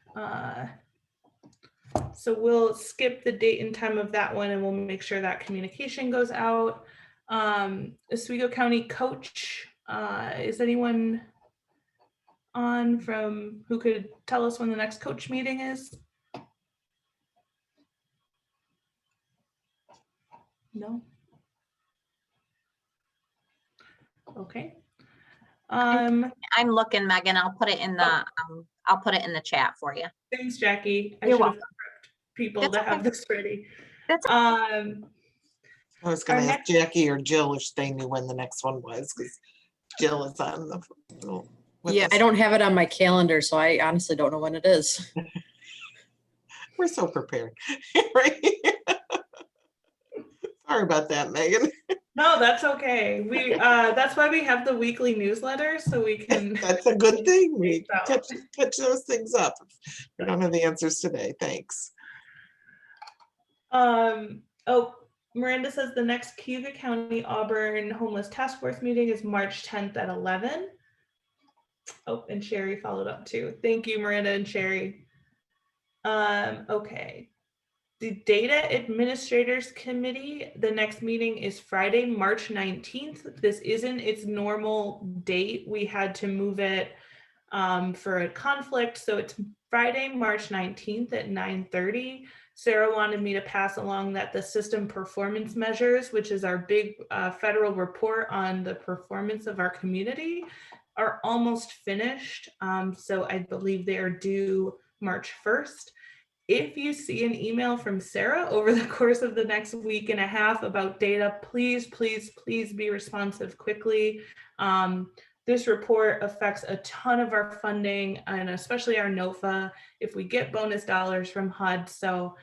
Speaker 2: So we'll skip the date and time of that one, and we'll make sure that communication goes out. Oswego County Coach, is anyone on from who could tell us when the next coach meeting is? No. Okay.
Speaker 5: I'm looking, Megan. I'll put it in the chat for you.
Speaker 2: Thanks, Jackie. I
Speaker 5: You're
Speaker 2: should have
Speaker 5: welcome.
Speaker 2: prepped people
Speaker 5: That's
Speaker 2: to have
Speaker 5: okay.
Speaker 2: this ready.
Speaker 5: That's
Speaker 1: I was gonna
Speaker 2: Our
Speaker 1: ask
Speaker 2: next-
Speaker 1: Jackie or Jill if they knew when the next one was, because Jill is on the. with
Speaker 8: Yeah,
Speaker 1: us.
Speaker 8: I don't have it on my calendar, so I honestly don't know when it is.
Speaker 1: We're so prepared, right? Sorry about that, Megan.
Speaker 2: No, that's okay. We that's why we have the weekly newsletter, so we can.
Speaker 1: That's a good thing. We
Speaker 2: So-
Speaker 1: catch those things up. We don't have the answers today. Thanks.
Speaker 2: Oh, Miranda says the next Cayuga County Auburn Homeless Task Force meeting is March 10th at 11. Oh, and Sherry followed up too. Thank you, Miranda and Sherry. Okay. The Data Administrators Committee, the next meeting is Friday, March 19th. This isn't its normal date. We had to move it for a conflict. So it's Friday, March 19th at 9:30. Sarah wanted me to pass along that the system performance measures, which is our big federal report on the performance of our community, are almost finished. So I believe they are due March 1st. If you see an email from Sarah over the course of the next week and a half about data, please, please, please be responsive quickly. This report affects a ton of our funding and especially our NOFA if we get bonus dollars from HUD. So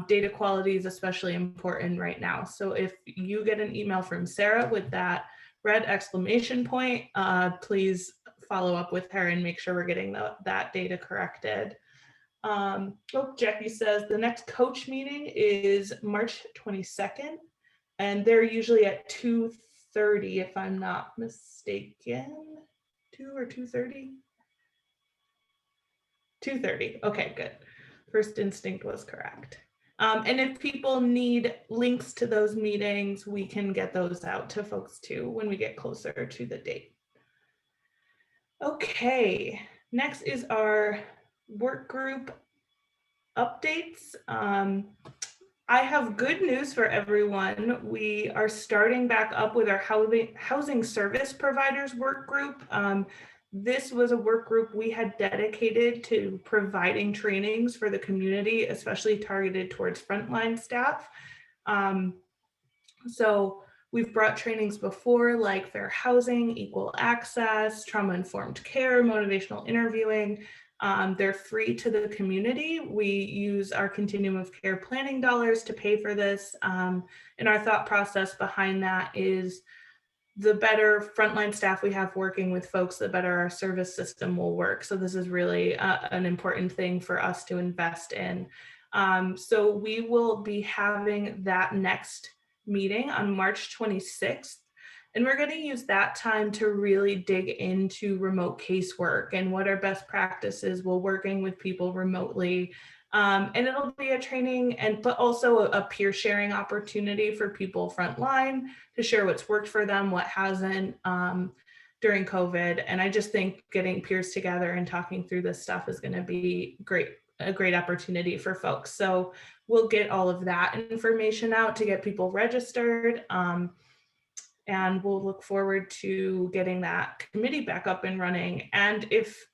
Speaker 2: data quality is especially important right now. So if you get an email from Sarah with that red exclamation point, please follow up with her and make sure we're getting that data corrected. Oh, Jackie says the next coach meeting is March 22nd, and they're usually at 2:30 if I'm not mistaken. 2 or 2:30? 2:30. Okay, good. First instinct was correct. And if people need links to those meetings, we can get those out to folks too when we get closer to the date. Okay, next is our work group updates. I have good news for everyone. We are starting back up with our housing service providers work group. This was a work group we had dedicated to providing trainings for the community, especially targeted towards frontline staff. So We've brought trainings before like fair housing, equal access, trauma-informed care, motivational interviewing. They're free to the community. We use our continuum of care planning dollars to pay for this. And our thought process behind that is the better frontline staff we have working with folks, the better our service system will work. So this is really an important thing for us to invest in. So we will be having that next meeting on March 26th. And we're going to use that time to really dig into remote casework and what are best practices while working with people remotely. And it'll be a training but also a peer sharing opportunity for people frontline to share what's worked for them, what hasn't during COVID. And I just think getting peers together and talking through this stuff is going to be a great opportunity for folks. So we'll get all of that information out to get people registered. And we'll look forward to getting that committee back up and running. And if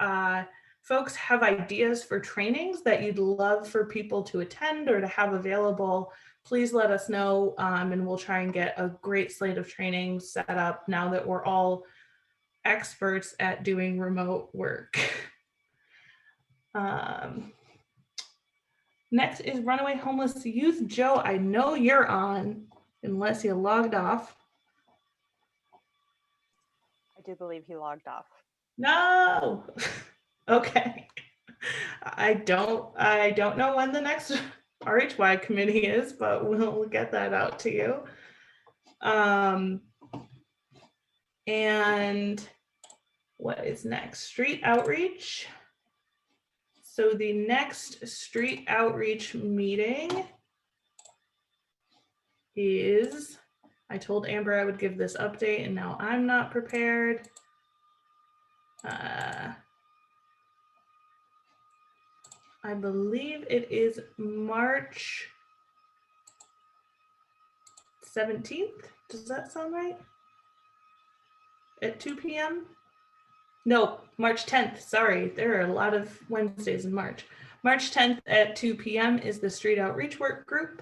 Speaker 2: folks have ideas for trainings that you'd love for people to attend or to have available, please let us know, and we'll try and get a great slate of trainings set up now that we're all experts at doing remote work. Next is Runaway Homeless Youth. Joe, I know you're on, unless you logged off.
Speaker 9: I do believe he logged off.
Speaker 2: No. Okay. I don't know when the next RHY committee is, but we'll get that out to you. And what is next? Street outreach. So the next street outreach meeting is, I told Amber I would give this update and now I'm not prepared. I believe it is March 17th. Does that sound right? At 2 p.m.? No, March 10th. Sorry, there are a lot of Wednesdays in March. March 10th at 2 p.m. is the street outreach work group.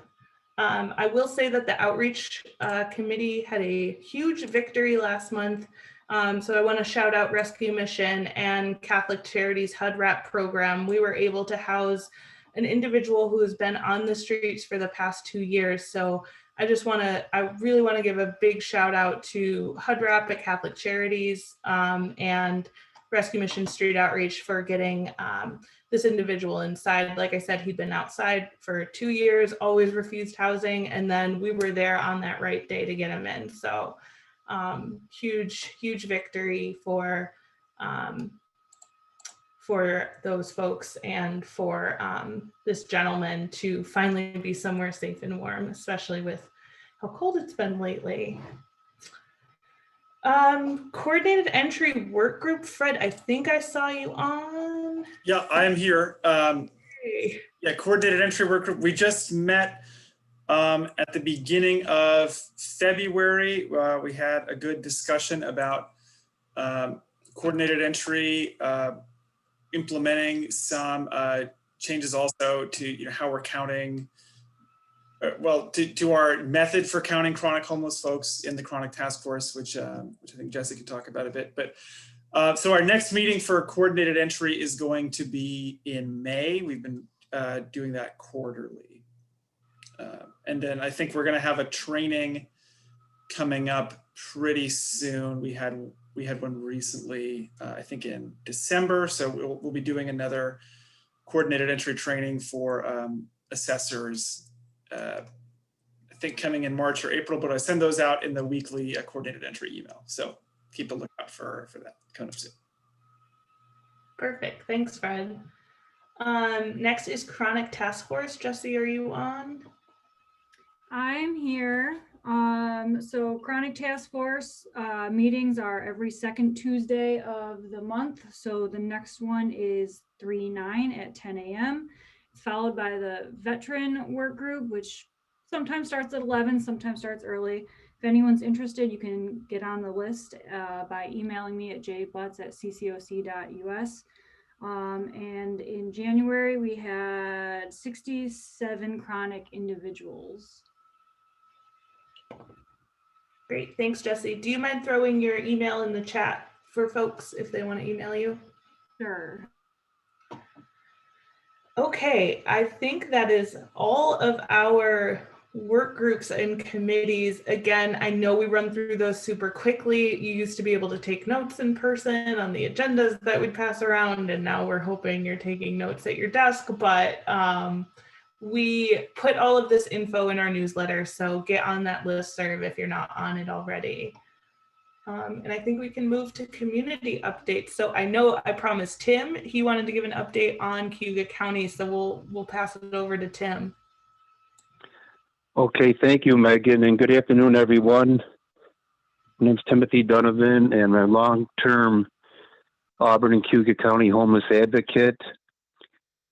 Speaker 2: I will say that the outreach committee had a huge victory last month. So I want to shout out Rescue Mission and Catholic Charities HUD-RAP program. We were able to house an individual who has been on the streets for the past 2 years. So I really want to give a big shout out to HUD-RAP at Catholic Charities and Rescue Mission Street Outreach for getting this individual inside. Like I said, he'd been outside for 2 years, always refused housing. And then we were there on that right day to get him in. So huge victory for those folks and for this gentleman to finally be somewhere safe and warm, especially with how cold it's been lately. Coordinated entry work group. Fred, I think I saw you on.
Speaker 10: Yeah, I am here.
Speaker 2: Hey.
Speaker 10: Yeah, coordinated entry work group. We just met at the beginning of February. We had a good discussion about coordinated entry, implementing some changes also to how we're counting, to our method for counting chronic homeless folks in the chronic task force, which I think Jessica can talk about a bit. But so our next meeting for coordinated entry is going to be in May. We've been doing that quarterly. And then I think we're going to have a training coming up pretty soon. We had one recently, I think in December. So we'll be doing another coordinated entry training for assessors. I think coming in March or April, but I send those out in the weekly coordinated entry email. So keep a lookout for that coming up soon.
Speaker 2: Perfect. Thanks, Fred. Next is chronic task force. Jesse, are you on?
Speaker 11: I'm here. So chronic task force meetings are every second Tuesday of the month. So the next one is 3/9 at 10 a.m. It's followed by the veteran work group, which sometimes starts at 11, sometimes starts early. If anyone's interested, you can get on the list by emailing me at jbutts@ccoc.us. And in January, we had 67 chronic individuals.
Speaker 2: Great, thanks, Jesse. Do you mind throwing your email in the chat for folks if they want to email you?
Speaker 11: Sure.
Speaker 2: Okay, I think that is all of our work groups and committees. Again, I know we run through those super quickly. You used to be able to take notes in person on the agendas that we'd pass around, and now we're hoping you're taking notes at your desk, but we put all of this info in our newsletter, so get on that listserv if you're not on it already. And I think we can move to community updates. So I know I promised Tim, he wanted to give an update on Cayuga County, so we'll pass it over to Tim.
Speaker 6: Okay, thank you, Megan, and good afternoon, everyone. My name's Timothy Donovan, and I'm a long-term Auburn and Cayuga County homeless advocate,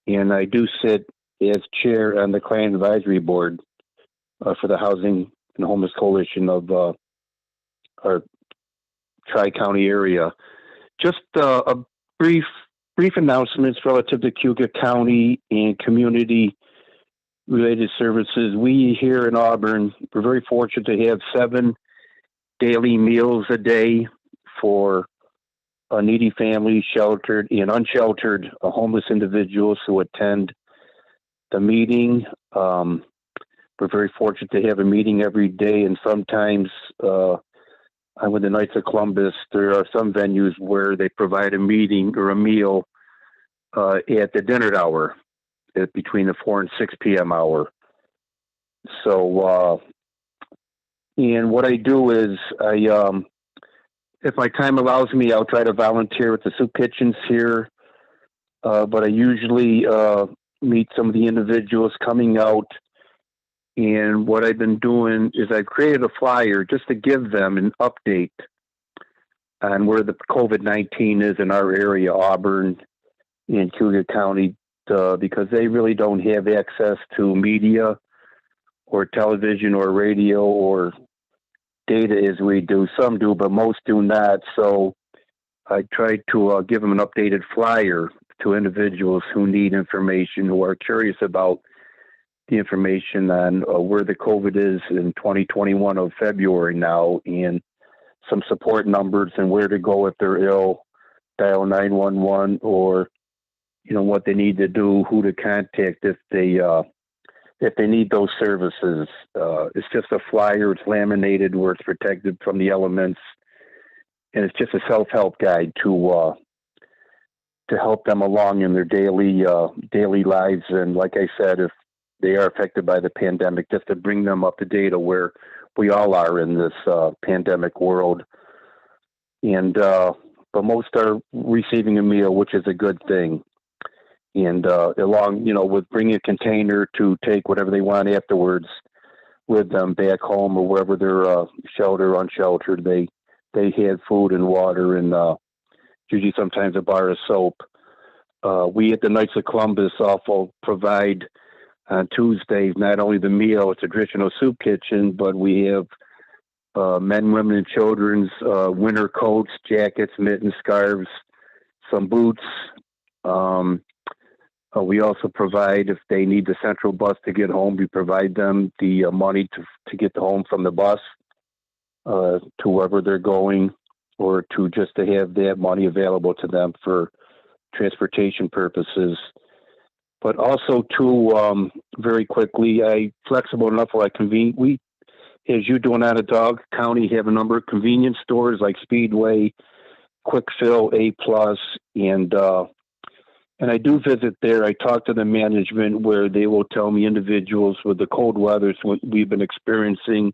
Speaker 6: and I do sit as chair on the Client Advisory Board for the Housing and Homeless Coalition of our Tri-County area. Just a brief announcements relative to Cayuga County and community-related services. We here in Auburn, we're very fortunate to have 7 daily meals a day for needy families, sheltered and unsheltered homeless individuals who attend the meeting. We're very fortunate to have a meeting every day, and sometimes with the Knights of Columbus, there are some venues where they provide a meeting or a meal at the dinner hour, between the 4 and 6 p.m. hour. So, and what I do is if my time allows me, I'll try to volunteer with the soup kitchens here. But I usually meet some of the individuals coming out. And what I've been doing is I've created a flyer just to give them an update on where the COVID-19 is in our area, Auburn and Cayuga County, because they really don't have access to media or television or radio or data as we do. Some do, but most do not. So I try to give them an updated flyer to individuals who need information, who are curious about the information on where the COVID is in 2021 of February now, and some support numbers and where to go if they're ill, dial 911, or what they need to do, who to contact if they need those services. It's just a flyer. It's laminated where it's protected from the elements, and it's just a self-help guide to help them along in their daily lives. And like I said, if they are affected by the pandemic, just to bring them up to date of where we all are in this pandemic world. And but most are receiving a meal, which is a good thing. And along, with bringing a container to take whatever they want afterwards with them back home or wherever they're sheltered or unsheltered, they had food and water and usually sometimes a bar of soap. We at the Knights of Columbus also provide on Tuesdays not only the meal, it's a traditional soup kitchen, but we have men, women, and children's winter coats, jackets, mittens, scarves, some boots. We also provide, if they need the Central bus to get home, we provide them the money to get home from the bus to wherever they're going, or to just to have that money available to them for transportation purposes. But also, too, very quickly, I flexible enough where we, as you do in Onondaga County, have a number of convenience stores like Speedway, Quick Fill, A+, and I do visit there. I talk to the management where they will tell me individuals with the cold weather, we've been experiencing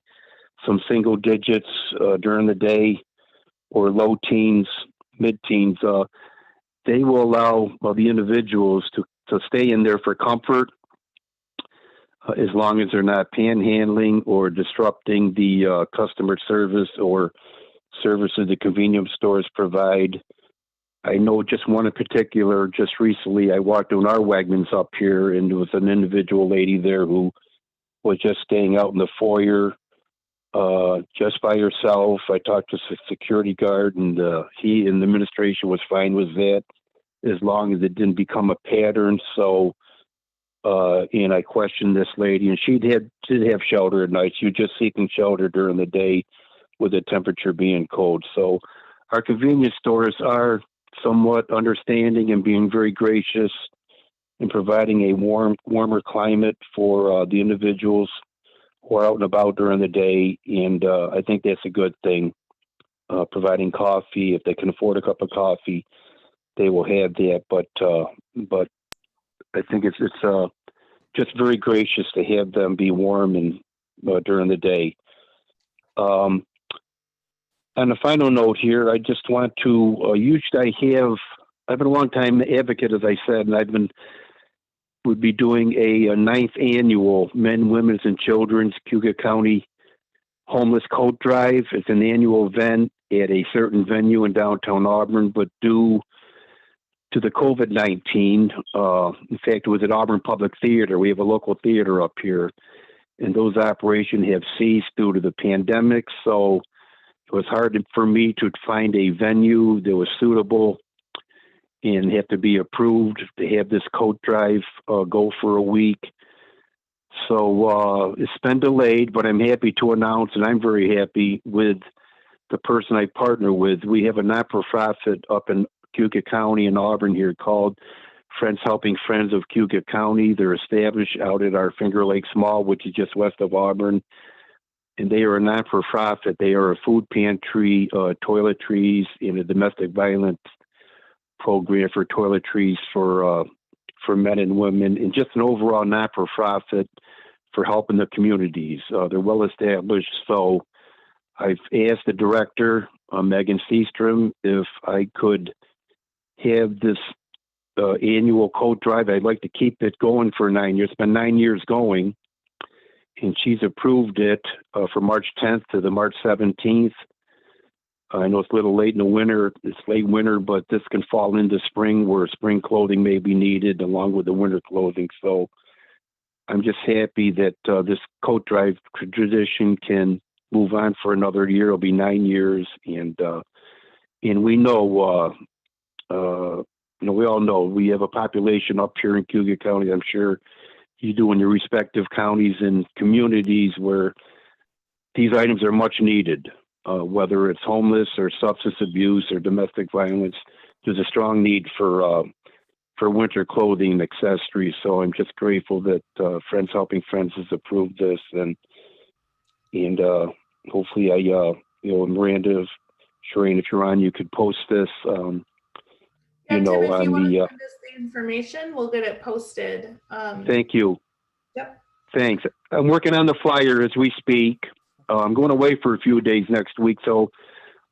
Speaker 6: some single digits during the day or low teens, mid-teens. They will allow the individuals to stay in there for comfort as long as they're not panhandling or disrupting the customer service or services the convenience stores provide. I know just one in particular, just recently I walked on our Wegmans up here, and there was an individual lady there who was just staying out in the foyer just by herself. I talked to the security guard, and he and the administration was fine with that as long as it didn't become a pattern. So, and I questioned this lady, and she did have shelter at night. She was just seeking shelter during the day, with the temperature being cold. So our convenience stores are somewhat understanding and being very gracious in providing a warmer climate for the individuals who are out and about during the day. And I think that's a good thing. Providing coffee, if they can afford a cup of coffee, they will have that. But I think it's just very gracious to have them be warm and during the day. On a final note here, I just want to usually I've been a long time advocate, as I said, and would be doing a 9th annual Men, Women's, and Children's Cayuga County Homeless Coat Drive. It's an annual event at a certain venue in downtown Auburn, but due to the COVID-19, in fact, it was at Auburn Public Theater. We have a local theater up here, and those operations have ceased due to the pandemic. So it was hard for me to find a venue that was suitable and have to be approved to have this coat drive go for a week. So it's been delayed, but I'm happy to announce, and I'm very happy with the person I partner with. We have a not-for-profit up in Cayuga County in Auburn here called Friends Helping Friends of Cayuga County. They're established out at our Finger Lakes Mall, which is just west of Auburn. And they are a not-for-profit. They are a food pantry, toiletries, and a domestic violence program for toiletries for men and women, and just an overall not-for-profit for helping the communities. They're well established. So I've asked the director, Megan Seastrom, if I could have this annual coat drive. I'd like to keep it going for 9 years. It's been 9 years going, and she's approved it for March 10th to the March 17th. I know it's a little late in the winter. It's late winter, but this can fall into spring where spring clothing may be needed along with the winter clothing. So I'm just happy that this coat drive tradition can move on for another year. It'll be 9 years, and we know, we all know we have a population up here in Cayuga County. I'm sure you do in your respective counties and communities where these items are much needed. Whether it's homeless or substance abuse or domestic violence, there's a strong need for winter clothing and accessories. So I'm just grateful that Friends Helping Friends has approved this, and hopefully Miranda, Shireen, if you're on, you could post this.
Speaker 2: Tim, if you
Speaker 6: on
Speaker 2: want
Speaker 6: the.
Speaker 2: to send us the information, we'll get it posted.
Speaker 6: Thank you.
Speaker 2: Yep.
Speaker 6: Thanks. I'm working on the flyer as we speak. I'm going away for a few days next week, so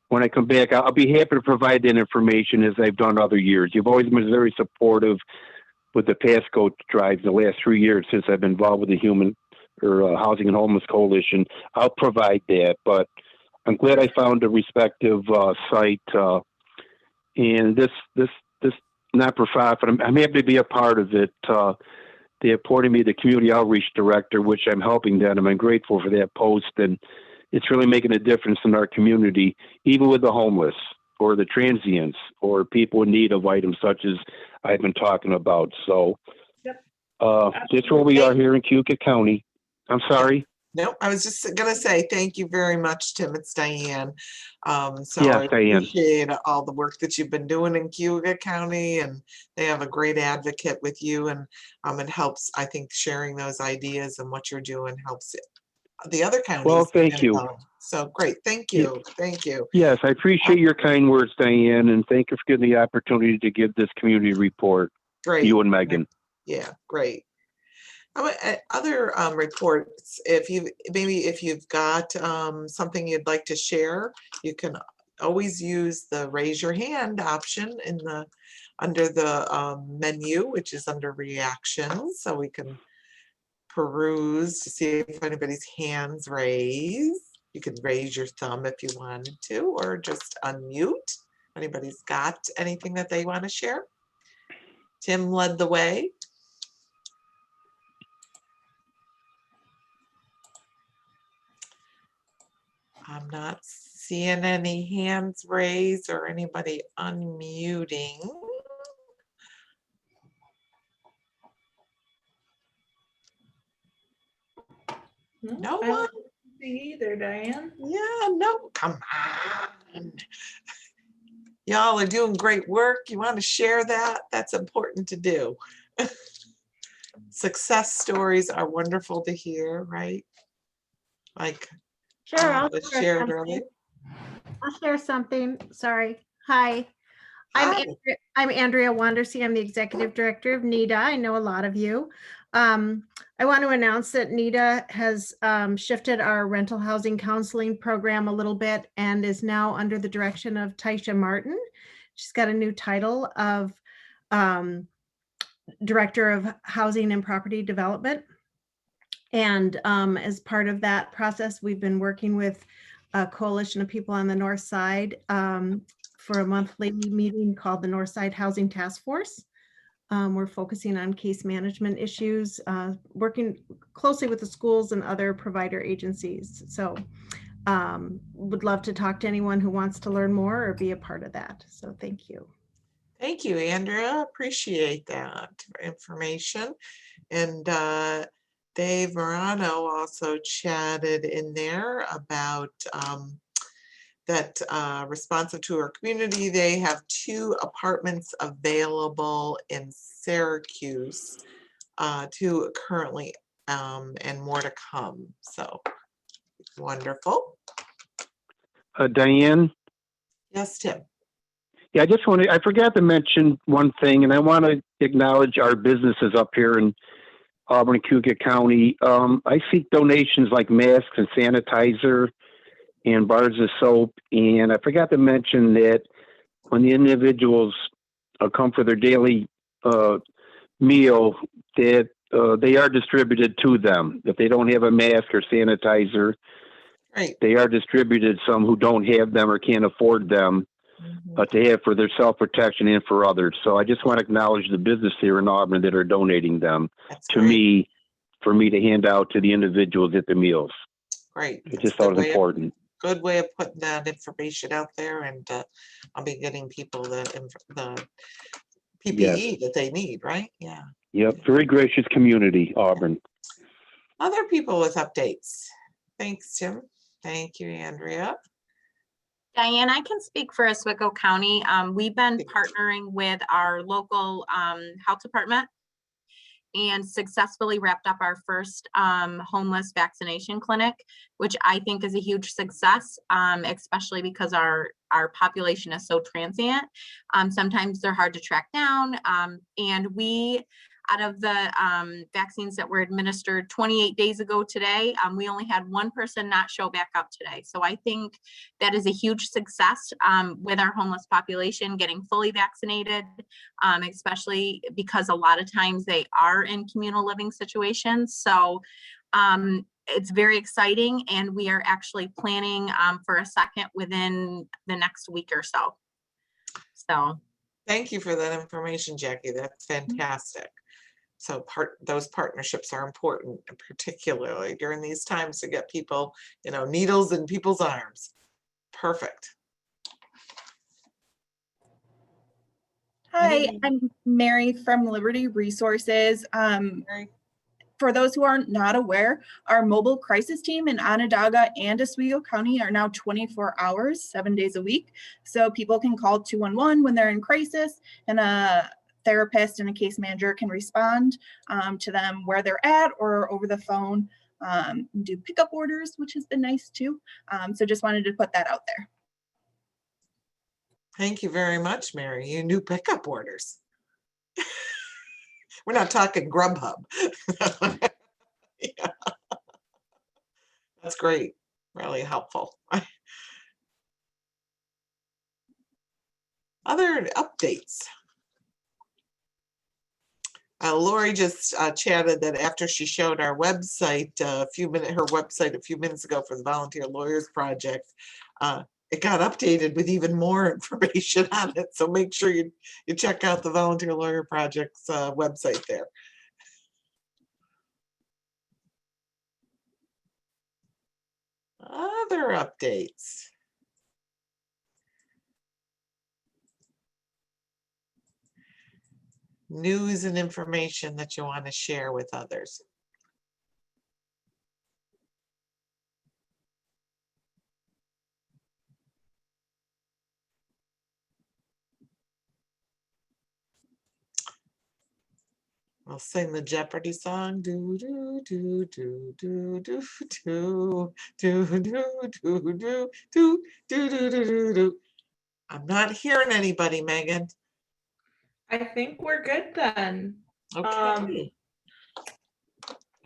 Speaker 6: when I come back, I'll be happy to provide that information as I've done other years. You've always been very supportive with the past coat drives the last 3 years since I've been involved with the Housing and Homeless Coalition. I'll provide that, but I'm glad I found a respective site, and this not-for-profit. I'm happy to be a part of it. They appointed me the community outreach director, which I'm helping them. I'm grateful for that post, and it's really making a difference in our community, even with the homeless or the transients or people in need of items such as I've been talking about. So that's where we are here in Cayuga County. I'm sorry.
Speaker 1: Nope, I was just gonna say thank you very much, Tim. It's Diane. So
Speaker 6: Yes,
Speaker 1: I
Speaker 6: Diane.
Speaker 1: appreciate all the work that you've been doing in Cayuga County, and they have a great advocate with you, and it helps. I think sharing those ideas and what you're doing helps the other counties.
Speaker 6: Well, thank
Speaker 1: get
Speaker 6: you.
Speaker 1: involved. So great, thank you, thank you.
Speaker 6: Yes, I appreciate your kind words, Diane, and thank you for giving the opportunity to give this community report.
Speaker 1: Great.
Speaker 6: You and Megan.
Speaker 1: Yeah, great. Other reports, if you've got something you'd like to share, you can always use the raise your hand option under the menu, which is under reactions, so we can peruse to see if anybody's hands raised. You can raise your thumb if you wanted to, or just unmute. Anybody's got anything that they want to share? Tim led the way. I'm not seeing any hands raised or anybody unmuting. No one?
Speaker 2: See either, Diane.
Speaker 1: Yeah, no, come on. Y'all are doing great work. You want to share that? That's important to do. Success stories are wonderful to hear, right? Like
Speaker 12: Sure, I'll
Speaker 1: was
Speaker 12: share
Speaker 1: shared
Speaker 12: something.
Speaker 1: earlier.
Speaker 12: I'll share something. Sorry. Hi. I'm
Speaker 1: Hi.
Speaker 12: I'm Andrea Wandersee. I'm the executive director of NEDA. I know a lot of you. I want to announce that NEDA has shifted our rental housing counseling program a little bit and is now under the direction of Taisha Martin. She's got a new title of Director of Housing and Property Development. And as part of that process, we've been working with a coalition of people on the North Side for a monthly meeting called the North Side Housing Task Force. We're focusing on case management issues, working closely with the schools and other provider agencies. So would love to talk to anyone who wants to learn more or be a part of that. So thank you.
Speaker 1: Thank you, Andrea. Appreciate that information. And Dave Morano also chatted in there about that responsive to our community. They have 2 apartments available in Syracuse, 2 currently and more to come. So wonderful.
Speaker 6: Diane?
Speaker 1: Yes, Tim.
Speaker 6: Yeah, I forgot to mention one thing, and I want to acknowledge our businesses up here in Auburn and Cayuga County. I seek donations like masks and sanitizer and bars of soap. And I forgot to mention that when the individuals come for their daily meal, that they are distributed to them. If they don't have a mask or sanitizer,
Speaker 1: Right.
Speaker 6: they are distributed some who don't have them or can't afford them, but they have for their self-protection and for others. So I just want to acknowledge the business here in Auburn that are donating them
Speaker 1: That's
Speaker 6: to
Speaker 1: great.
Speaker 6: me, for me to hand out to the individuals at the meals.
Speaker 1: Great.
Speaker 6: I
Speaker 1: That's
Speaker 6: just
Speaker 1: a
Speaker 6: thought
Speaker 1: good
Speaker 6: it was
Speaker 1: way of-
Speaker 6: important.
Speaker 1: Good way of putting that information out there, and I'll be getting people the PPE that they need, right? Yeah.
Speaker 6: Yep, very gracious community, Auburn.
Speaker 1: Other people with updates. Thanks, Tim. Thank you, Andrea.
Speaker 5: Diane, I can speak for Oswego County. We've been partnering with our local health department and successfully wrapped up our first homeless vaccination clinic, which I think is a huge success, especially because our population is so transient. Sometimes they're hard to track down. And we, out of the vaccines that were administered 28 days ago today, we only had 1 person not show back up today. So I think that is a huge success with our homeless population getting fully vaccinated, especially because a lot of times they are in communal living situations. So it's very exciting, and we are actually planning for a second within the next week or so. So
Speaker 1: Thank you for that information, Jackie. That's fantastic. So those partnerships are important, particularly during these times, to get people, needles in people's arms. Perfect.
Speaker 13: Hi, I'm Mary from Liberty Resources. For those who are not aware, our mobile crisis team in Onondaga and Oswego County are now 24 hours, 7 days a week. So people can call 211 when they're in crisis, and a therapist and a case manager can respond to them where they're at or over the phone, do pickup orders, which has been nice too. So just wanted to put that out there.
Speaker 1: Thank you very much, Mary. You knew pickup orders. We're not talking Grubhub. Yeah. That's great. Really helpful. Other updates. Lori just chatted that after she showed our website her website a few minutes ago for the Volunteer Lawyers Project, it got updated with even more information on it. So make sure you check out the Volunteer Lawyer Project's website there. Other updates. News and information that you want to share with others. I'll sing the Jeopardy song. Do do do do do do do do do do do do do do do do. I'm not hearing anybody, Megan.
Speaker 2: I think we're good then.
Speaker 1: Okay.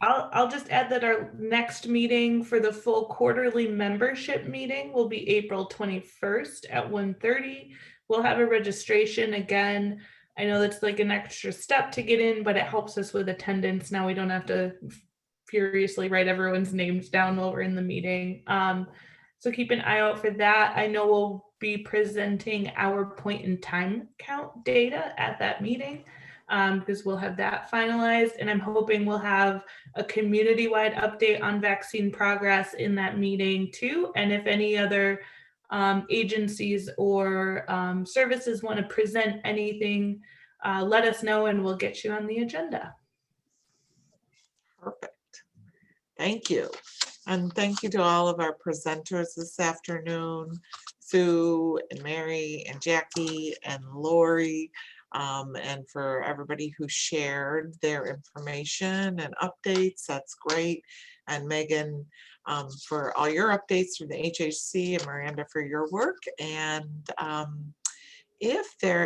Speaker 2: I'll just add that our next meeting for the full quarterly membership meeting will be April 21st at 1:30. We'll have a registration again. I know that's like an extra step to get in, but it helps us with attendance. Now we don't have to furiously write everyone's names down while we're in the meeting. So keep an eye out for that. I know we'll be presenting our point in time count data at that meeting, because we'll have that finalized, and I'm hoping we'll have a community-wide update on vaccine progress in that meeting too. And if any other agencies or services want to present anything, let us know and we'll get you on the agenda.
Speaker 1: Perfect. Thank you. And thank you to all of our presenters this afternoon, Sue and Mary and Jackie and Lori, and for everybody who shared their information and updates. That's great. And Megan, for all your updates through the HHC, and Miranda for your work. And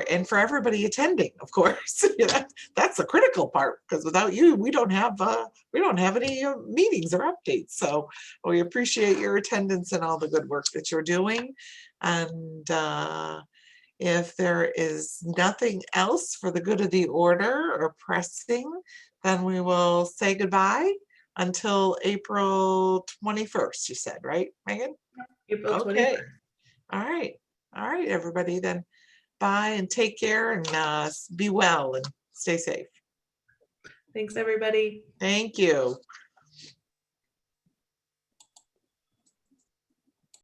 Speaker 1: and for everybody attending, of course, that's the critical part, because without you, we don't have any meetings or updates. So we appreciate your attendance and all the good work that you're doing. And if there is nothing else for the good of the order or pressing, then we will say goodbye until April 21st, you said, right, Megan?
Speaker 2: April 21st.
Speaker 1: Okay. All right, everybody, then. Bye and take care, and be well and stay safe.
Speaker 2: Thanks, everybody.
Speaker 1: Thank you.